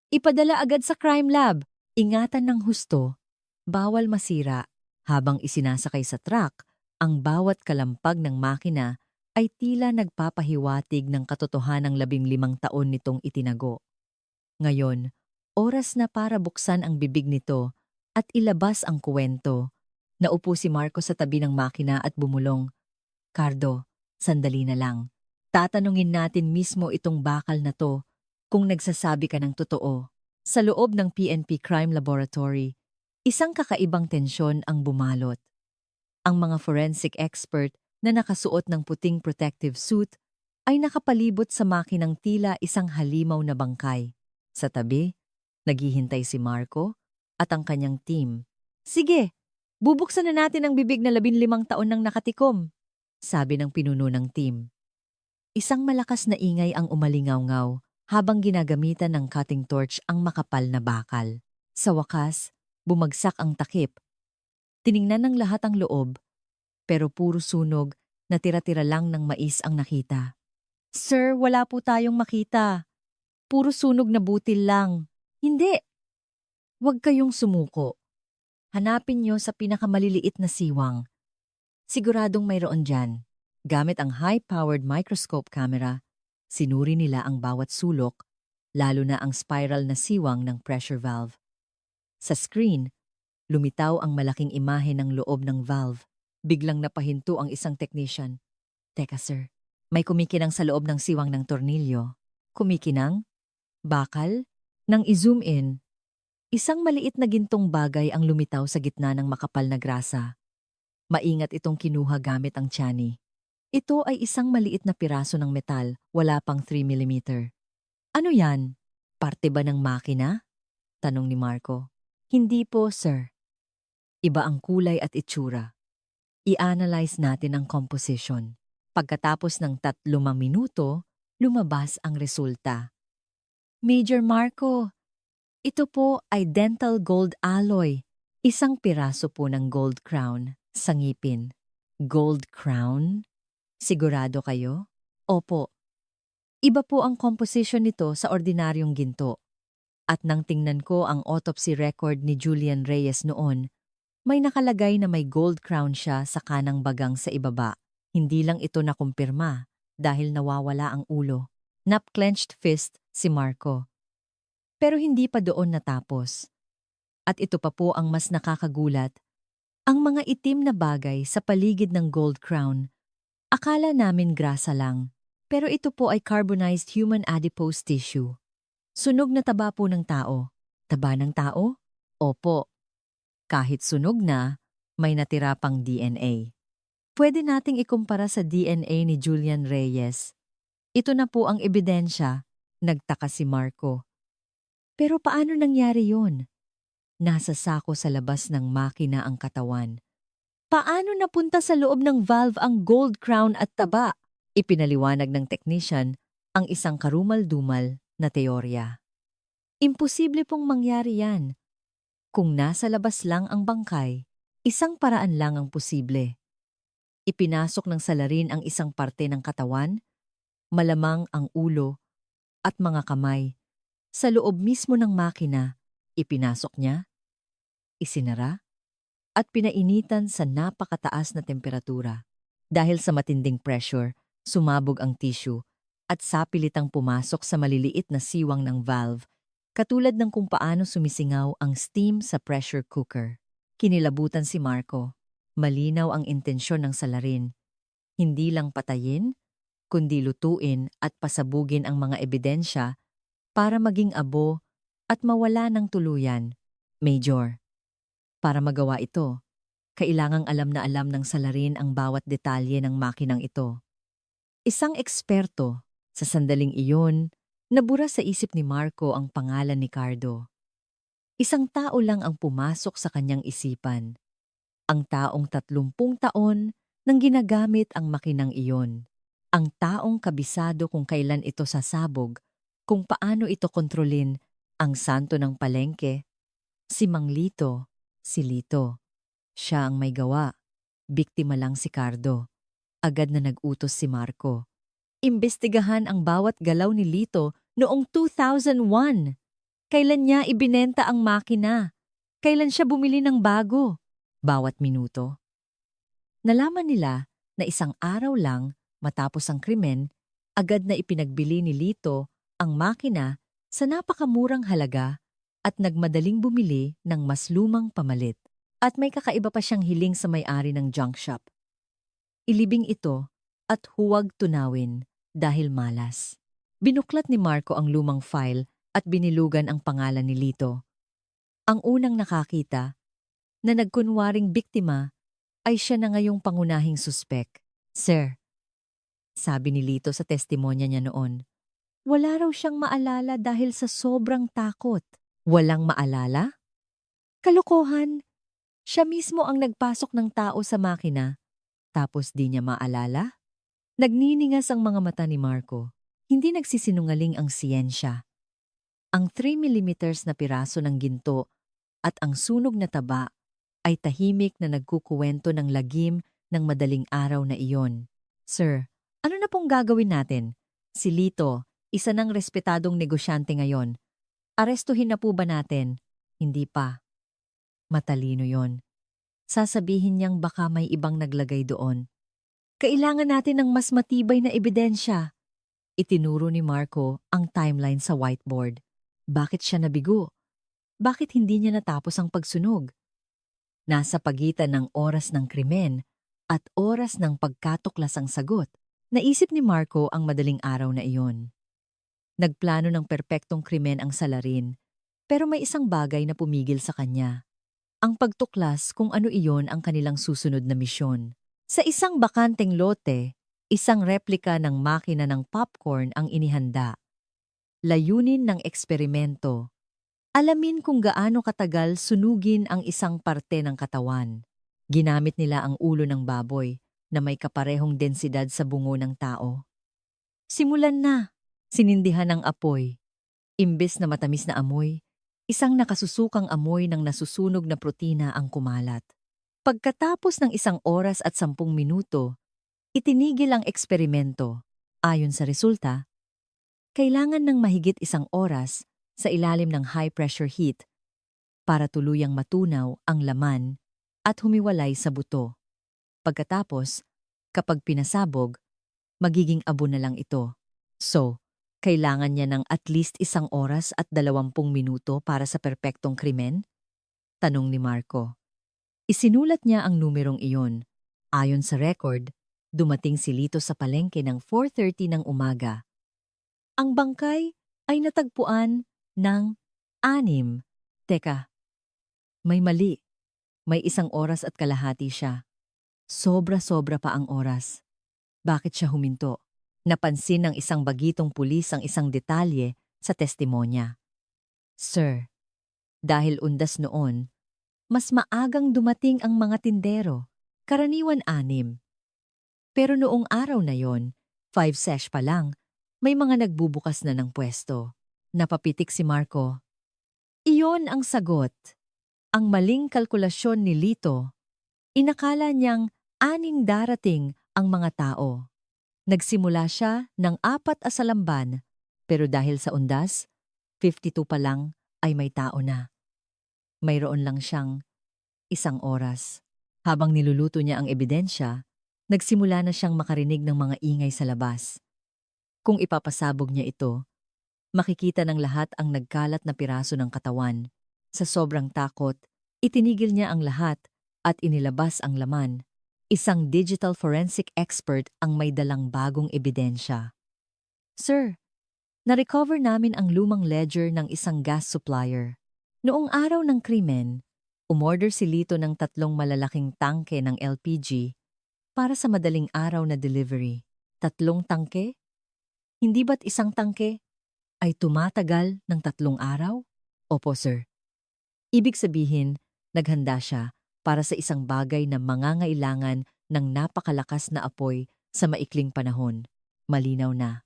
Ipadala agad sa crime lab. Ingatan ng husto. Bawal masira. Habang isinasakay sa truck, ang bawat kalampag ng makina ay tila nagpapahiwatig ng katotohanang 15 taon nitong itinago. Ngayon, oras na para buksan ang bibig nito at ilabas ang kuwento. Naupo si Marco sa tabi ng makina at bumulong. Cardo, sandali na lang. Tatanungin natin mismo itong bakal na to kung nagsasabi ka ng totoo. Sa loob ng PNP Crime Laboratory, isang kakaibang tensyon ang bumalot. Ang mga forensic expert na nakasuot ng puting protective suit ay nakapalibot sa makinang tila isang halimaw na bangkay. Sa tabi, naghihintay si Marco at ang kanyang team. Sige, bubuksan na natin ang bibig na 15 taon nang nakatikom, sabi ng pinuno ng team. Isang malakas na ingay ang umalingaw-ngaw habang ginagamitan ng cutting torch ang makapal na bakal. Sa wakas, bumagsak ang takip. Tiningnan ng lahat ang loob, pero puro sunog na tira-tira lang ng mais ang nakita. Sir, wala po tayong makita. Puro sunog na butil lang. Hindi. Huwag kayong sumuko. Hanapin niyo sa pinakamaliliit na siwang. Siguradong mayroon dyan. Gamit ang high-powered microscope camera, sinuri nila ang bawat sulok, lalo na ang spiral na siwang ng pressure valve. Sa screen, lumitaw ang malaking imahe ng loob ng valve. Biglang napahinto ang isang technician. Teka sir, may kumikinang sa loob ng siwang ng tornilyo. Kumikinang? Bakal? Nang i-zoom in, isang maliit na gintong bagay ang lumitaw sa gitna ng makapal na grasa. Maingat itong kinuha gamit ang tiyan. Ito ay isang maliit na piraso ng metal, wala pang 3 mm. Ano yan? Parte ba ng makina? Tanong ni Marco. Hindi po, sir. Iba ang kulay at itsura. I-analyze natin ang composition. Pagkatapos ng 3 minuto, lumabas ang resulta. Major Marco, ito po ay dental gold alloy. Isang piraso po ng gold crown sa ngipin. Gold crown? Sigurado kayo? Opo. Iba po ang composition nito sa ordinaryong ginto. At nang tingnan ko ang autopsy record ni Julian Reyes noon, may nakalagay na may gold crown siya sa kanang bagang sa ibaba. Hindi lang ito nakumpirma dahil nawawala ang ulo. Nap-clenched fist si Marco. Pero hindi pa doon natapos. At ito pa po ang mas nakakagulat. Ang mga itim na bagay sa paligid ng gold crown, akala namin grasa lang. Pero ito po ay carbonized human adipose tissue. Sunog na taba po ng tao. Taba ng tao? Opo. Kahit sunog na, may natira pang DNA. Pwede nating ikumpara sa DNA ni Julian Reyes. Ito na po ang ebidensya, nagtaka si Marco. Pero paano nangyari yun? Nasa sako sa labas ng makina ang katawan. Paano napunta sa loob ng valve ang gold crown at taba? Ipinaliwanag ng technician ang isang karumal-dumal na teorya. Imposible pong mangyari yan. Kung nasa labas lang ang bangkay, isang paraan lang ang posible. Ipinasok ng salarin ang isang parte ng katawan, malamang ang ulo at mga kamay. Sa loob mismo ng makina, ipinasok niya, isinara, at pinainitan sa napakataas na temperatura. Dahil sa matinding pressure, sumabog ang tissue at sapilitang pumasok sa maliliit na siwang ng valve, katulad ng kung paano sumisingaw ang steam sa pressure cooker. Kinilabutan si Marco. Malinaw ang intensyon ng salarin. Hindi lang patayin, kundi lutuin at pasabugin ang mga ebidensya para maging abo at mawala ng tuluyan. Major, para magawa ito, kailangang alam na alam ng salarin ang bawat detalye ng makinang ito. Isang eksperto, sa sandaling iyon, nabura sa isip ni Marco ang pangalan ni Cardo. Isang tao lang ang pumasok sa kanyang isipan. Ang taong 30 taon nang ginagamit ang makinang iyon. Ang taong kabisado kung kailan ito sasabog, kung paano ito kontrolin, ang santo ng palengke. Si Mang Lito, si Lito. Siya ang may gawa. Biktima lang si Cardo. Agad na nag-utos si Marco. Imbestigahan ang bawat galaw ni Lito noong 2001. Kailan niya ibinenta ang makina? Kailan siya bumili ng bago? Bawat minuto. Nalaman nila na isang araw lang matapos ang krimen, agad na ipinagbili ni Lito ang makina sa napakamurang halaga at nagmadaling bumili ng mas lumang pamalit. At may kakaiba pa siyang hiling sa may-ari ng junk shop. Ilibing ito at huwag tunawin dahil malas. Binuklat ni Marco ang lumang file at binilugan ang pangalan ni Lito. Ang unang nakakita na nagkunwaring biktima ay siya na ngayong pangunahing suspek. Sir, sabi ni Lito sa testimonya niya noon, wala raw siyang maalala dahil sa sobrang takot. Walang maalala? Kalokohan! Siya mismo ang nagpasok ng tao sa makina, tapos di niya maalala? Nagniningas ang mga mata ni Marco. Hindi nagsisinungaling ang siyensya. Ang 3mm na piraso ng ginto at ang sunog na taba ay tahimik na nagkukuwento ng lagim ng madaling araw na iyon. Sir, ano na pong gagawin natin? Si Lito, isa ng respetadong negosyante ngayon. Arestuhin na po ba natin? Hindi pa. Matalino yon. Sasabihin niyang baka may ibang naglagay doon. Kailangan natin ng mas matibay na ebidensya. Itinuro ni Marco ang timeline sa whiteboard. Bakit siya nabigo? Bakit hindi niya natapos ang pagsunog? Nasa pagitan ng oras ng krimen at oras ng pagkatuklas ang sagot. Naisip ni Marco ang madaling araw na iyon. Nagplano ng perpektong krimen ang salarin, pero may isang bagay na pumigil sa kanya. Ang pagtuklas kung ano iyon ang kanilang susunod na misyon. Sa isang bakanteng lote, isang replika ng makina ng popcorn ang inihanda. Layunin ng eksperimento. Alamin kung gaano katagal sunugin ang isang parte ng katawan. Ginamit nila ang ulo ng baboy na may kaparehong densidad sa bungo ng tao. Simulan na. Sinindihan ng apoy. Imbes na matamis na amoy, isang nakasusukang amoy ng nasusunog na protina ang kumalat. Pagkatapos ng 1 oras at 10 minuto, itinigil ang eksperimento. Ayon sa resulta, kailangan ng mahigit 1 oras sa ilalim ng high-pressure heat para tuluyang matunaw ang laman at humiwalay sa buto. Pagkatapos, kapag pinasabog, magiging abo na lang ito. So, kailangan niya ng at least 1 oras at 20 minuto para sa perpektong krimen? Tanong ni Marco. Isinulat niya ang numerong iyon. Ayon sa record, dumating si Lito sa palengke ng 4:30 ng umaga. Ang bangkay ay natagpuan ng 6. Teka, may mali. May 1 oras at kalahati siya. Sobra-sobra pa ang oras. Bakit siya huminto? Napansin ng isang bagitong pulis ang isang detalye sa testimonya. Sir, dahil undas noon, mas maagang dumating ang mga tindero, karaniwan 6. Pero noong araw na yon, 5 sesh pa lang, may mga nagbubukas na ng pwesto. Napapitik si Marco. Iyon ang sagot. Ang maling kalkulasyon ni Lito. Inakala niyang 6 darating ang mga tao. Nagsimula siya ng 4 asalamban, pero dahil sa undas, 52 pa lang ay may tao na. Mayroon lang siyang 1 oras. Habang niluluto niya ang ebidensya, nagsimula na siyang makarinig ng mga ingay sa labas. Kung ipapasabog niya ito, makikita ng lahat ang nagkalat na piraso ng katawan. Sa sobrang takot, itinigil niya ang lahat at inilabas ang laman. Isang digital forensic expert ang may dalang bagong ebidensya. Sir, na-recover namin ang lumang ledger ng isang gas supplier. Noong araw ng krimen, umorder si Lito ng 3 malalaking tangke ng LPG para sa madaling araw na delivery. 3 tangke? Hindi ba't isang tangke ay tumatagal ng 3 araw? Opo, sir. Ibig sabihin, naghanda siya para sa isang bagay na mangangailangan ng napakalakas na apoy sa maikling panahon. Malinaw na.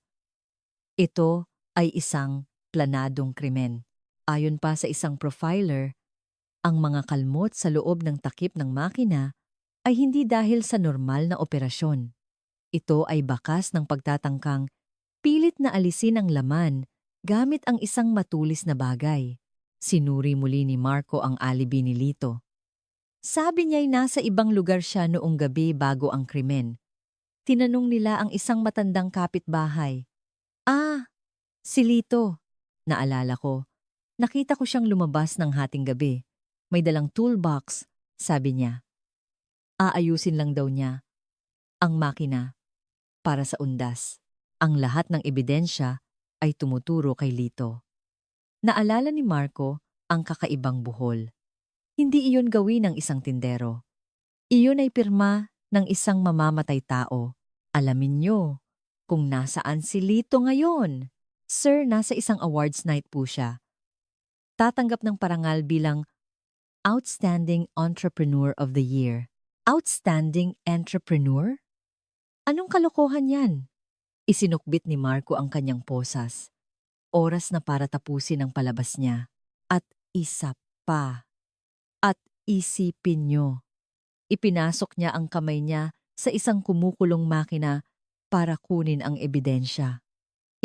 Ito ay isang planadong krimen. Ayon pa sa isang profiler, ang mga kalmot sa loob ng takip ng makina ay hindi dahil sa normal na operasyon. Ito ay bakas ng pagtatangkang pilit na alisin ang laman gamit ang isang matulis na bagay. Sinuri muli ni Marco ang alibi ni Lito. Sabi niya'y nasa ibang lugar siya noong gabi bago ang krimen. Tinanong nila ang isang matandang kapitbahay. Ah, si Lito. Naalala ko. Nakita ko siyang lumabas ng hating gabi. May dalang toolbox, sabi niya. Aayusin lang daw niya ang makina para sa undas. Ang lahat ng ebidensya ay tumuturo kay Lito. Naalala ni Marco ang kakaibang buhol. Hindi iyon gawin ng isang tindero. Iyon ay pirma ng isang mamamatay tao. Alamin niyo kung nasaan si Lito ngayon. Sir, nasa isang awards night po siya. Tatanggap ng parangal bilang Outstanding Entrepreneur of the Year. Outstanding Entrepreneur? Anong kalokohan yan? Isinukbit ni Marco ang kanyang posas. Oras na para tapusin ang palabas niya. At isa pa. At isipin niyo. Ipinasok niya ang kamay niya sa isang kumukulong makina para kunin ang ebidensya.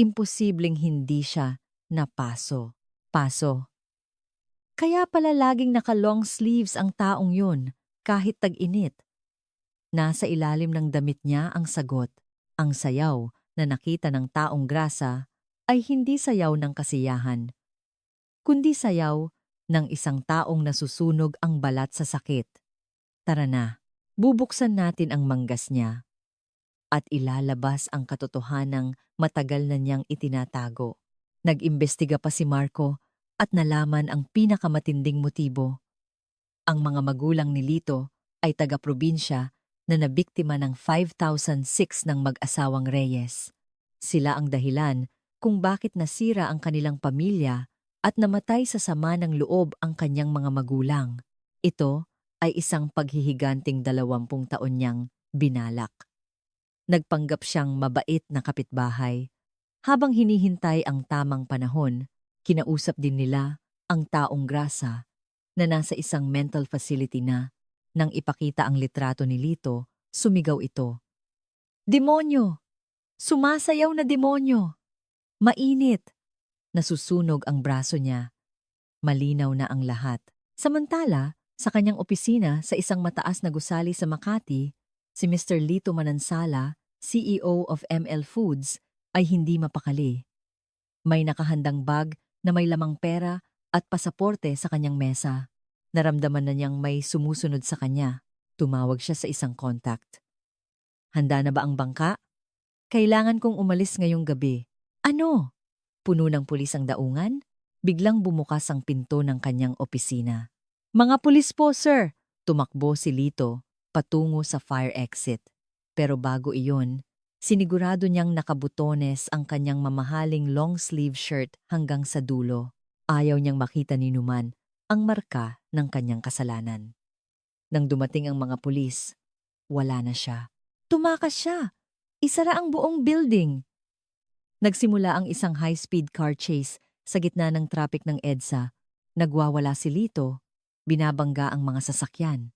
Imposibleng hindi siya napaso. Paso. Kaya pala laging naka-long sleeves ang taong yun, kahit tag-init. Nasa ilalim ng damit niya ang sagot. Ang sayaw na nakita ng taong grasa ay hindi sayaw ng kasiyahan, kundi sayaw ng isang taong nasusunog ang balat sa sakit. Tara na, bubuksan natin ang manggas niya at ilalabas ang katotohanang matagal na niyang itinatago. Nag-imbestiga pa si Marco at nalaman ang pinakamatinding motibo. Ang mga magulang ni Lito ay taga-probinsya na nabiktima ng 5006 ng mag-asawang Reyes. Sila ang dahilan kung bakit nasira ang kanilang pamilya at namatay sa sama ng loob ang kanyang mga magulang. Ito ay isang paghihiganting 20 taon niyang binalak. Nagpanggap siyang mabait na kapitbahay. Habang hinihintay ang tamang panahon, kinausap din nila ang taong grasa na nasa isang mental facility na. Nang ipakita ang litrato ni Lito, sumigaw ito. Demonyo! Sumasayaw na demonyo! Mainit! Nasusunog ang braso niya. Malinaw na ang lahat. Samantala, sa kanyang opisina sa isang mataas na gusali sa Makati, si Mr. Lito Manansala, CEO of ML Foods, ay hindi mapakali. May nakahandang bag na may lamang pera at pasaporte sa kanyang mesa. Naramdaman na niyang may sumusunod sa kanya. Tumawag siya sa isang contact. Handa na ba ang bangka? Kailangan kong umalis ngayong gabi. Ano? Puno ng pulis ang daungan? Biglang bumukas ang pinto ng kanyang opisina. Mga pulis po, sir! Tumakbo si Lito, patungo sa fire exit. Pero bago iyon, sinigurado niyang nakabutones ang kanyang mamahaling long-sleeve shirt hanggang sa dulo. Ayaw niyang makita ni Numan ang marka ng kanyang kasalanan. Nang dumating ang mga pulis, wala na siya. Tumakas siya. Isara ang buong building. Nagsimula ang isang high-speed car chase sa gitna ng traffic ng EDSA. Nagwawala si Lito. Binabangga ang mga sasakyan.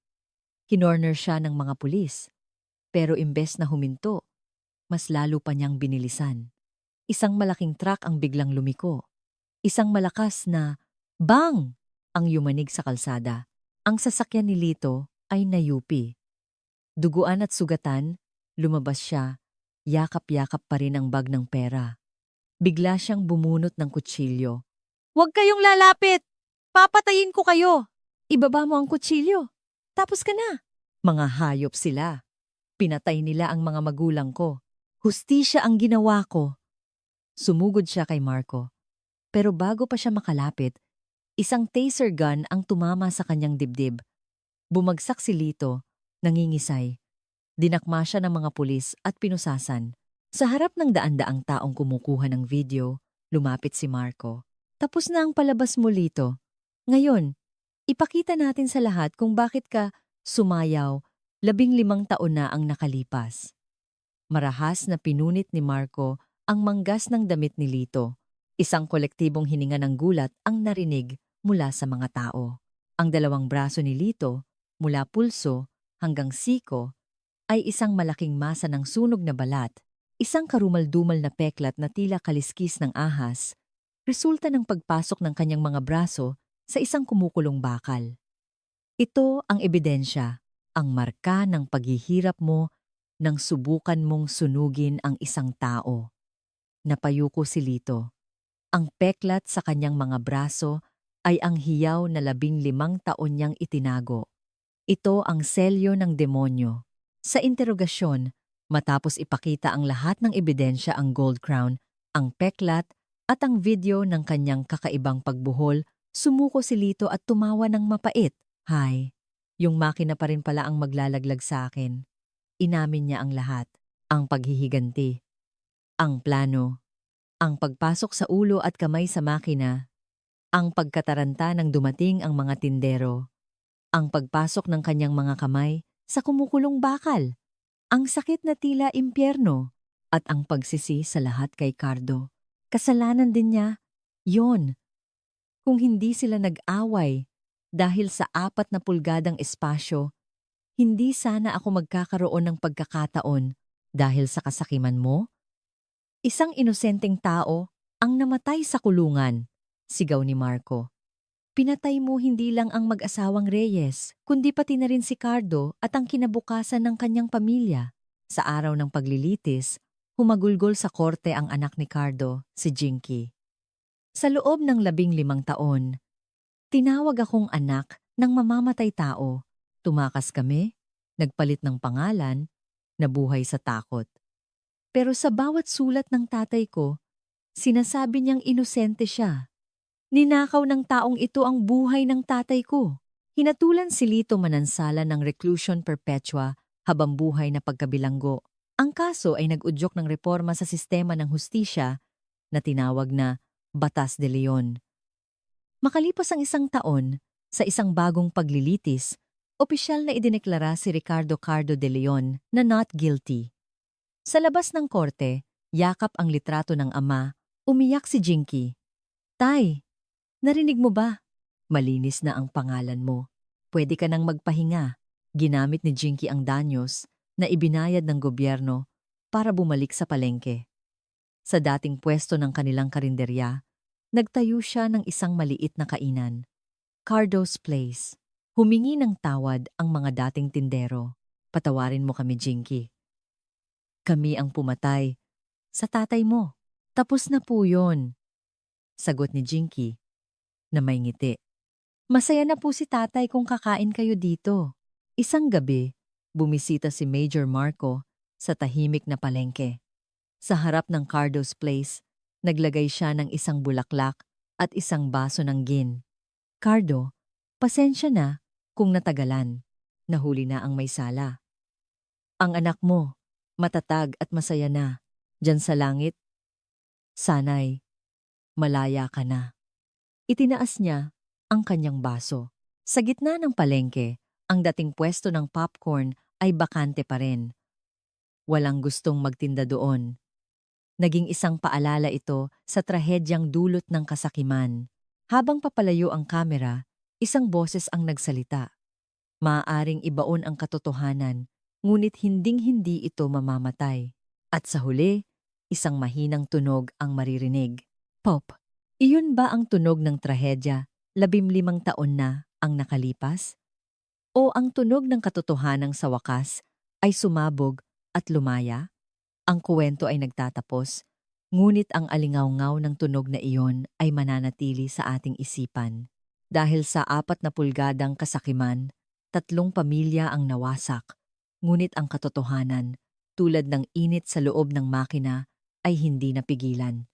Kinorner siya ng mga pulis. Pero imbes na huminto, mas lalo pa niyang binilisan. Isang malaking truck ang biglang lumiko. Isang malakas na bang ang yumanig sa kalsada. Ang sasakyan ni Lito ay nayupi. Duguan at sugatan, lumabas siya. Yakap-yakap pa rin ang bag ng pera. Bigla siyang bumunot ng kutsilyo. "Huwag kayong lalapit! Papatayin ko kayo! Ibaba mo ang kutsilyo. Tapos ka na." Mga hayop sila. Pinatay nila ang mga magulang ko. Hustisya ang ginawa ko. Sumugod siya kay Marco. Pero bago pa siya makalapit, isang taser gun ang tumama sa kanyang dibdib. Bumagsak si Lito, nangingisay. Dinakma siya ng mga pulis at pinusasan. Sa harap ng daan-daang taong kumukuha ng video, lumapit si Marco. "Tapos na ang palabas mo, Lito. Ngayon, ipakita natin sa lahat kung bakit ka sumayaw. 15 taon na ang nakalipas." Marahas na pinunit ni Marco ang manggas ng damit ni Lito. Isang kolektibong hininga ng gulat ang narinig mula sa mga tao. Ang dalawang braso ni Lito, mula pulso hanggang siko, ay isang malaking masa ng sunog na balat, isang karumal-dumal na peklat na tila kaliskis ng ahas, resulta ng pagpasok ng kanyang mga braso sa isang kumukulong bakal. Ito ang ebidensya, ang marka ng paghihirap mo nang subukan mong sunugin ang isang tao. Napayuko si Lito. Ang peklat sa kanyang mga braso ay ang hiyaw na 15 taon niyang itinago. Ito ang selyo ng demonyo. Sa interogasyon, matapos ipakita ang lahat ng ebidensya, ang gold crown, ang peklat at ang video ng kanyang kakaibang pagbuhol, sumuko si Lito at tumawa ng mapait. "Hay, yung makina pa rin pala ang maglalaglag sa akin." Inamin niya ang lahat, ang paghihiganti, ang plano, ang pagpasok sa ulo at kamay sa makina, ang pagkataranta ng dumating ang mga tindero, ang pagpasok ng kanyang mga kamay sa kumukulong bakal, ang sakit na tila impyerno, at ang pagsisi sa lahat kay Cardo. Kasalanan din niya, yon. Kung hindi sila nag-away dahil sa 4 na pulgadang espasyo, hindi sana ako magkakaroon ng pagkakataon dahil sa kasakiman mo. Isang inosenteng tao ang namatay sa kulungan, sigaw ni Marco. Pinatay mo hindi lang ang mag-asawang Reyes, kundi pati na rin si Cardo at ang kinabukasan ng kanyang pamilya. Sa araw ng paglilitis, humagulgol sa korte ang anak ni Cardo, si Jinky. Sa loob ng 15 taon, tinawag akong anak ng mamamatay tao. Tumakas kami, nagpalit ng pangalan, nabuhay sa takot. Pero sa bawat sulat ng tatay ko, sinasabi niyang inosente siya. Ninakaw ng taong ito ang buhay ng tatay ko. Hinatulan si Lito Manansala ng reclusion perpetua habang buhay na pagkabilanggo. Ang kaso ay nag-udyok ng reforma sa sistema ng hustisya na tinawag na Batas de Leon. Makalipas ang 1 taon, sa isang bagong paglilitis, opisyal na idineklara si Ricardo Cardo de Leon na not guilty. Sa labas ng korte, yakap ang litrato ng ama, umiyak si Jinky. "Tay, narinig mo ba? Malinis na ang pangalan mo. Pwede ka nang magpahinga." Ginamit ni Jinky ang danyos na ibinayad ng gobyerno para bumalik sa palengke. Sa dating pwesto ng kanilang karinderya, nagtayo siya ng isang maliit na kainan, Cardo's Place. Humingi ng tawad ang mga dating tindero. "Patawarin mo kami, Jinky. Kami ang pumatay sa tatay mo. Tapos na po yun." Sagot ni Jinky na may ngiti. "Masaya na po si tatay kung kakain kayo dito." Isang gabi, bumisita si Major Marco sa tahimik na palengke. Sa harap ng Cardo's Place, naglagay siya ng isang bulaklak at isang baso ng gin. "Cardo, pasensya na kung natagalan. nahuli na ang may sala. Ang anak mo, matatag at masaya na, diyan sa langit, sana'y malaya ka na. Itinaas niya ang kanyang baso. Sa gitna ng palengke, ang dating pwesto ng popcorn ay bakante pa rin. Walang gustong magtinda doon. Naging isang paalala ito sa trahedyang dulot ng kasakiman. Habang papalayo ang kamera, isang boses ang nagsalita. Maaaring ibaon ang katotohanan, ngunit hinding-hindi ito mamamatay. At sa huli, isang mahinang tunog ang maririnig. Pop, iyon ba ang tunog ng trahedya, 15 taon na ang nakalipas? O ang tunog ng katotohanang sa wakas ay sumabog at lumaya? Ang kuwento ay nagtatapos, ngunit ang alingawngaw ng tunog na iyon ay mananatili sa ating isipan. Dahil sa 40 pulgadang kasakiman, 3 pamilya ang nawasak, ngunit ang katotohanan, tulad ng init sa loob ng makina, ay hindi napigilan.